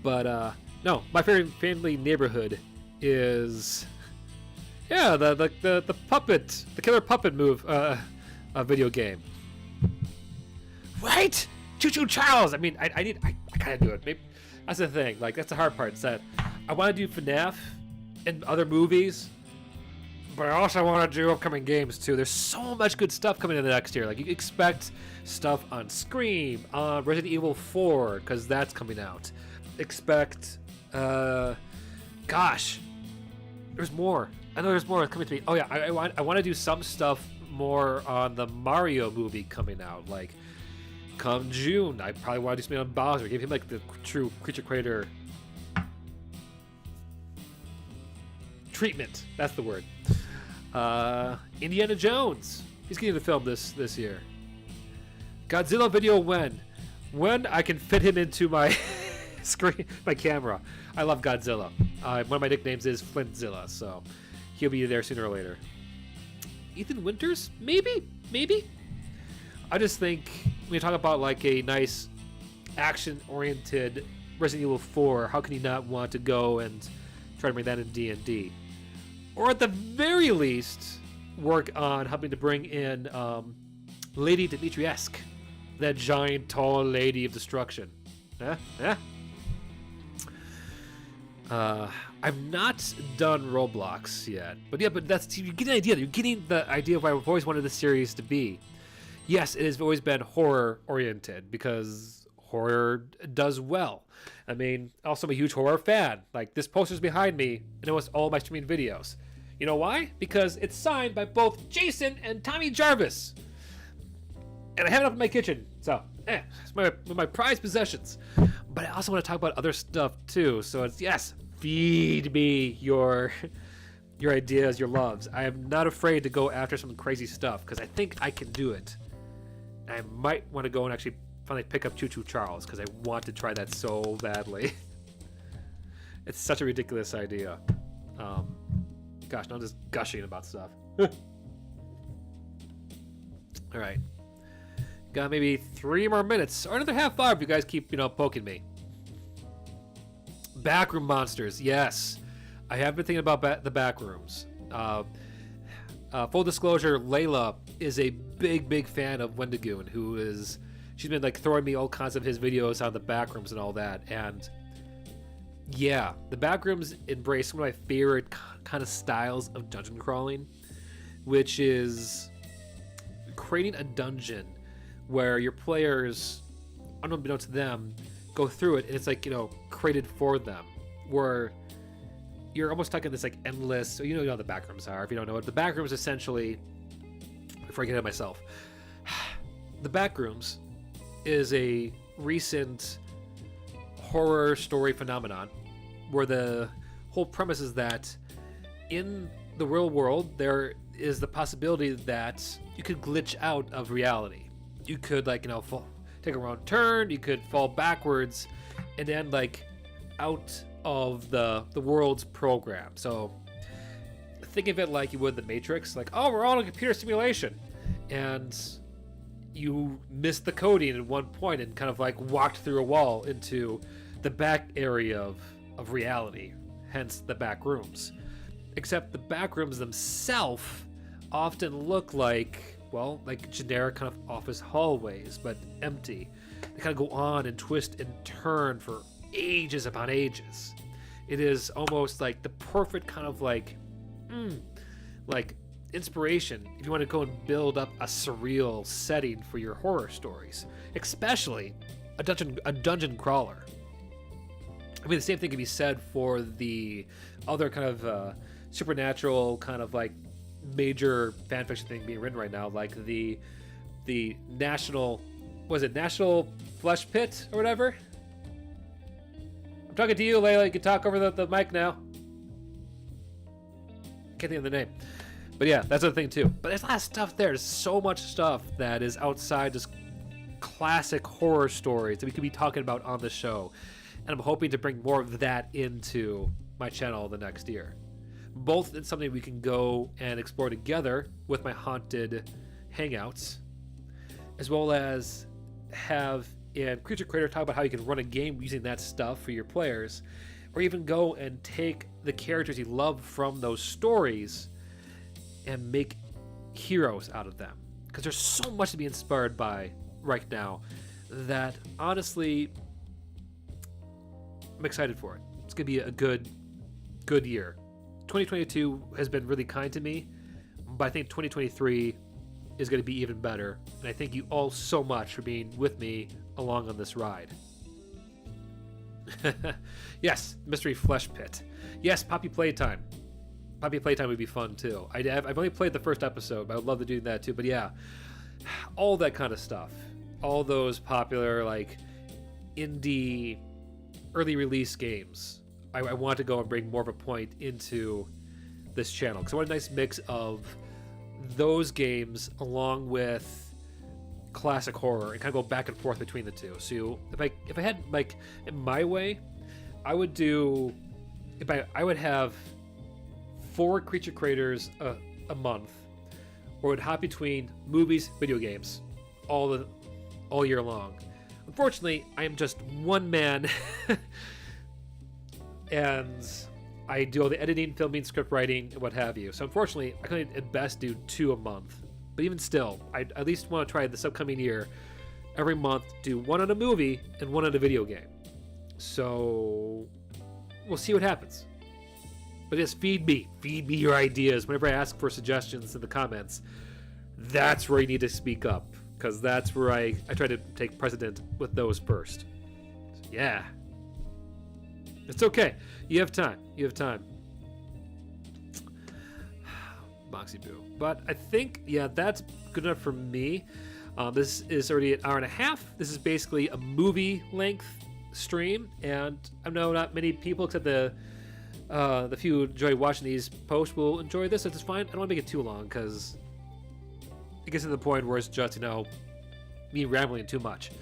[SPEAKER 1] But no, My Friendly Neighborhood is, yeah, the puppet, the killer puppet move, a video game. Right? Choo Choo Charles. I mean, I gotta do it. Maybe that's the thing. Like, that's the hard part. Is that I want to do FNAF and other movies, But I also want to do upcoming games too. There's so much good stuff coming in the next year. Like, you can expect stuff on Scream, on Resident Evil 4, because that's coming out. Expect, gosh, there's more. I know there's more coming to me. Oh yeah, I want to do some stuff more on the Mario movie coming out. Like, come June, I probably want to do something on Bowser. Give him like the true creature creator treatment. That's the word. Indiana Jones. He's getting to film this year. Godzilla video when I can fit him into my screen, my camera. I love Godzilla. One of my nicknames is Flintzilla, so he'll be there sooner or later. Ethan Winters, maybe. I just think when you talk about like a nice action-oriented Resident Evil 4, how can you not want to go and try to bring that in D&D? Or at the very least, work on helping to bring in Lady Dimitrescu, that giant, tall lady of destruction. I've not done Roblox yet, but yeah, but that's, you get an idea. You're getting the idea of what I've always wanted the series to be. Yes, it has always been horror oriented because horror does well. I mean, also I'm a huge horror fan. Like, this poster's behind me, and it was all my streaming videos. You know why? Because it's signed by both Jason and Tommy Jarvis. And I have it up in my kitchen, so it's my prized possessions. But I also want to talk about other stuff too. So it's, yes, feed me your ideas, your loves. I am not afraid to go after some crazy stuff because I think I can do it. I might want to go and actually finally pick up Choo Choo Charles because I want to try that so badly. It's such a ridiculous idea. Gosh, now I'm just gushing about stuff. All right. Got maybe 3 more minutes, or another half hour if you guys keep, poking me. Backroom monsters, yes. I have been thinking about the backrooms. Full disclosure, Layla is a big fan of Wendigoon, she's been like throwing me all kinds of his videos on the backrooms and all that, and yeah, the backrooms embrace one of my favorite kind of styles of dungeon crawling, which is creating a dungeon where your players, unbeknownst to them, go through it, and it's like, created for them, where you're almost stuck in this like endless, so you know how the backrooms are. If you don't know it, the backrooms essentially, before I get ahead of myself, the backrooms is a recent horror story phenomenon where the whole premise is that in the real world there is the possibility that you could glitch out of reality. You could take a wrong turn, you could fall backwards and end out of the world's program. So think of it like you would the Matrix, we're all in a computer simulation, and you missed the coding at one point and kind of walked through a wall into the back area of reality, hence the back rooms. Except the back rooms themselves often look like generic kind of office hallways, but empty. They kind of go on and twist and turn for ages upon ages. It is almost like the perfect kind of inspiration if you want to go and build up a surreal setting for your horror stories, especially a dungeon crawler. I mean, the same thing can be said for the other kind of supernatural kind of major fanfiction thing being written right now, like the National Flesh Pit or whatever. I'm talking to you, Layla. You can talk over the mic now. Can't think of the name. But yeah, that's the thing too. But there's a lot of stuff there. There's so much stuff that is outside just classic horror stories that we could be talking about on the show. And I'm hoping to bring more of that into my channel the next year. Both it's something we can go and explore together with my haunted hangouts, as well as have in Creature Creator talk about how you can run a game using that stuff for your players, or even go and take the characters you love from those stories and make heroes out of them. Because there's so much to be inspired by right now that honestly, I'm excited for it. It's gonna be a good year. 2022 has been really kind to me, but I think 2023 is going to be even better. And I thank you all so much for being with me along on this ride. Yes, Mystery Flesh Pit. Yes, Poppy Playtime. Poppy Playtime would be fun too. I've only played the first episode, but I would love to do that too. But yeah, all that kind of stuff. All those popular, like, indie early release games. I want to go and bring more of a point into this channel, because I want a nice mix of those games along with classic horror and kind of go back and forth between the two. So if I had, like, in my way, I would do, I would have 4 creature creators a month, or would hop between movies, video games all year long. Unfortunately, I am just one man and I do all the editing, filming, script writing, and what have you. So unfortunately, I can at best do 2 a month. But even still, I at least want to try this upcoming year, every month, do 1 on a movie and 1 on a video game. So we'll see what happens. But just feed me your ideas. Whenever I ask for suggestions in the comments, that's where you need to speak up, because that's where I try to take precedent with those first. So, yeah. It's okay. You have time. Moxie Boo. But I think, yeah, that's good enough for me. This is already an hour and a half. This is basically a movie length stream, and I know not many people, except the few who enjoy watching these posts, will enjoy this. It's fine. I don't want to make it too long, because it gets to the point where it's just, me rambling too much.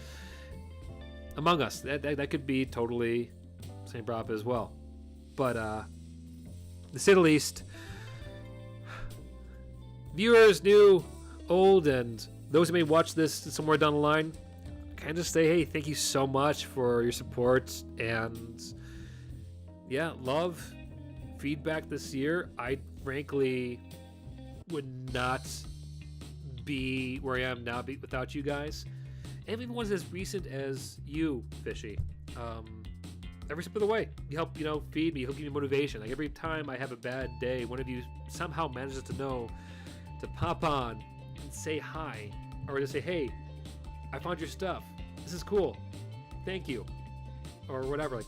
[SPEAKER 1] Among Us, that could be totally same problem as well. But to say the least, viewers, new, old, and those who may watch this somewhere down the line, kind of just say, hey, thank you so much for your support, and yeah, love, feedback this year. I frankly would not be where I am now without you guys, and even ones as recent as you, Fishy. Every step of the way, you help, feed me, you help give me motivation. Like, every time I have a bad day, one of you somehow manages to know to pop on and say hi, or to say, hey, I found your stuff, this is cool, thank you, or whatever. Like,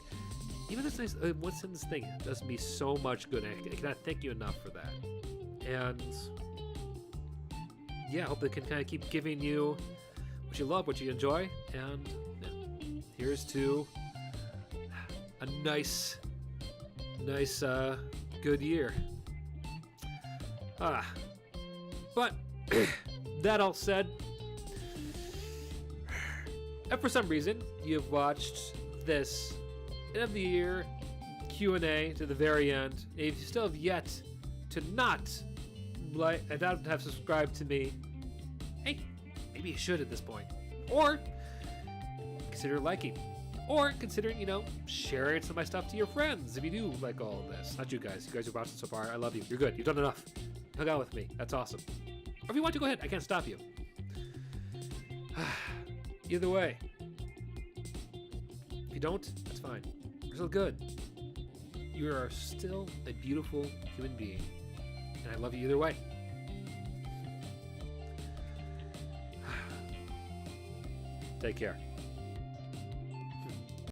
[SPEAKER 1] even this nice one sentence thing does me so much good, and I cannot thank you enough for that. And yeah, I hope they can kind of keep giving you what you love, what you enjoy, and yeah, here's to a nice good year. But that all said, if for some reason you've watched this end of the year Q&A to the very end, and if you still have yet to not have subscribed to me, hey, maybe you should at this point, or consider liking, or considering, sharing some of my stuff to your friends if you do like all of this. Not you guys. You guys who've watched it so far, I love you. You're good. You've done enough. Hung out with me. That's awesome. Or if you want to, go ahead. I can't stop you. Either way. If you don't, that's fine. You're still good. You are still a beautiful human being. And I love you either way. Take care.